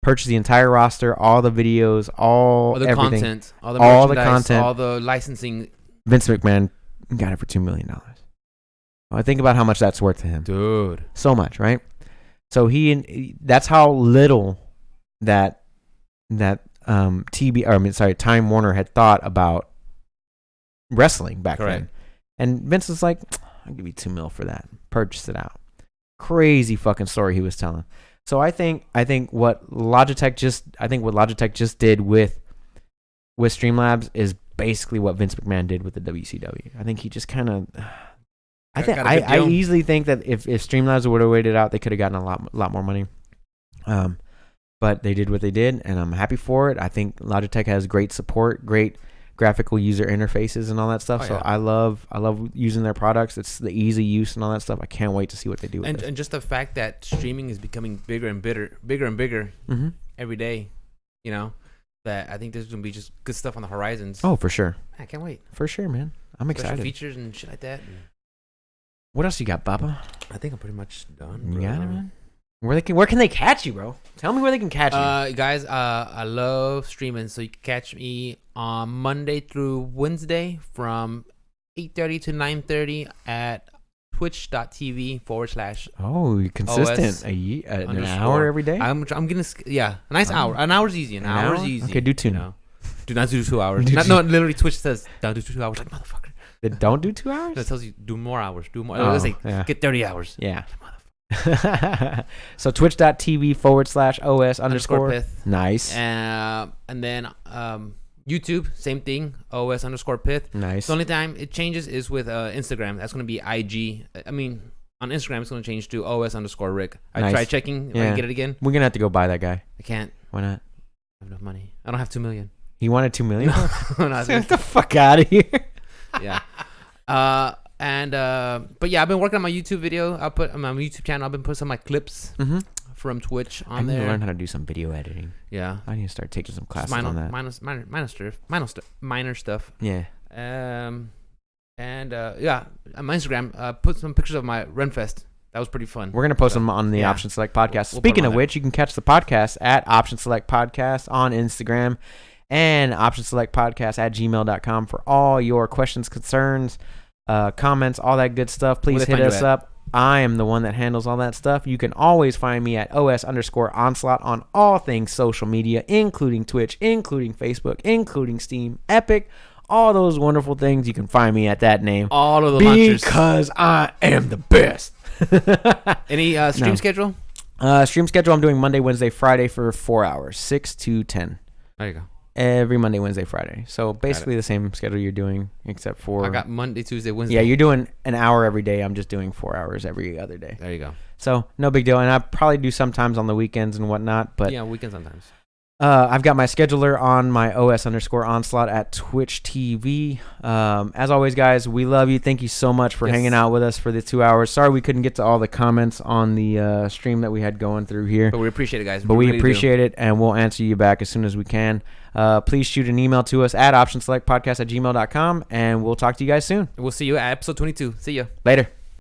Purchased the entire roster, all the videos, all the everything, content, all the merchandise, all the licensing. Vince McMahon got it for $2 million. Well, I think about how much that's worth to him. Dude. So much, right? So that's how little that Time Warner had thought about wrestling back then. And Vince was like, I'll give you $2 million for that. Purchase it out. Crazy fucking story he was telling. So I think what Logitech just did with Streamlabs is basically what Vince McMahon did with the WCW. I think he just kind of. I easily think that if Streamlabs would have waited out, they could have gotten a lot more money. But they did what they did, and I'm happy for it. I think Logitech has great support, great graphical user interfaces and all that stuff. So I love using their products. It's the easy use and all that stuff. I can't wait to see what they do with it. And just the fact that streaming is becoming bigger and bigger every day, you know, that I think there's going to be just good stuff on the horizons. Oh, for sure. I can't wait. For sure, man. I'm excited. Special features and shit like that. What else you got, Baba? I think I'm pretty much done. You got it, man? Where can they catch you, bro? Tell me where they can catch you. Guys, I love streaming, so you can catch me on Monday through Wednesday from 8:30 to 9:30 at twitch.tv/. Oh, you're consistent. An hour every day? I'm gonna a nice hour. An hour's easy. An hour's easy. Okay, do 2 now. Do not do 2 hours. Literally Twitch says don't do 2 hours. Like, motherfucker. They don't do 2 hours? It tells you do more hours. Do more. Let's say get 30 hours. Yeah. So twitch.tv/OS_Pith. Nice. And then YouTube, same thing, OS_Pith. Nice. The only time it changes is with Instagram. That's going to be IG. I mean, on Instagram, it's going to change to OS_Rick. I tried checking if I can get it again. We're going to have to go buy that guy. I can't. Why not? I have enough money. I don't have $2 million. He wanted $2 million? No, get the fuck out of here. Yeah. But yeah, I've been working on my YouTube video. I'll put on my YouTube channel. I've been putting some of my clips from Twitch on there. I need to learn how to do some video editing. Yeah, I need to start taking some classes on that. Minor stuff. Yeah. On my Instagram, put some pictures of my Renfest. That was pretty fun. We're gonna post them on the Option Select podcast. Speaking of which, you can catch the podcast at Option Select Podcast on Instagram and optionselectpodcast@gmail.com for all your questions, concerns, comments, all that good stuff. Please hit us up. I am the one that handles all that stuff. You can always find me at OS_Onslaught on all things social media, including Twitch, including Facebook, including Steam, Epic, all those wonderful things. You can find me at that name. All of the launchers. Because I am the best. Any stream schedule? Stream schedule, I'm doing Monday, Wednesday, Friday for 4 hours, 6 to 10. There you go. Every Monday, Wednesday, Friday. So basically the same schedule you're doing, except for... I got Monday, Tuesday, Wednesday. Yeah, you're doing an hour every day. I'm just doing 4 hours every other day. There you go. So no big deal. And I probably do sometimes on the weekends and whatnot. But yeah, weekends sometimes. I've got my scheduler on my OS_Onslaught at Twitch TV. As always, guys, we love you. Thank you so much for hanging out with us for the 2 hours. Sorry we couldn't get to all the comments on the stream that we had going through here. But we appreciate it, guys. But we appreciate it, and we'll answer you back as soon as we can. Please shoot an email to us at optionselectpodcast@gmail.com, and we'll talk to you guys soon. We'll see you at episode 22. See ya. Later.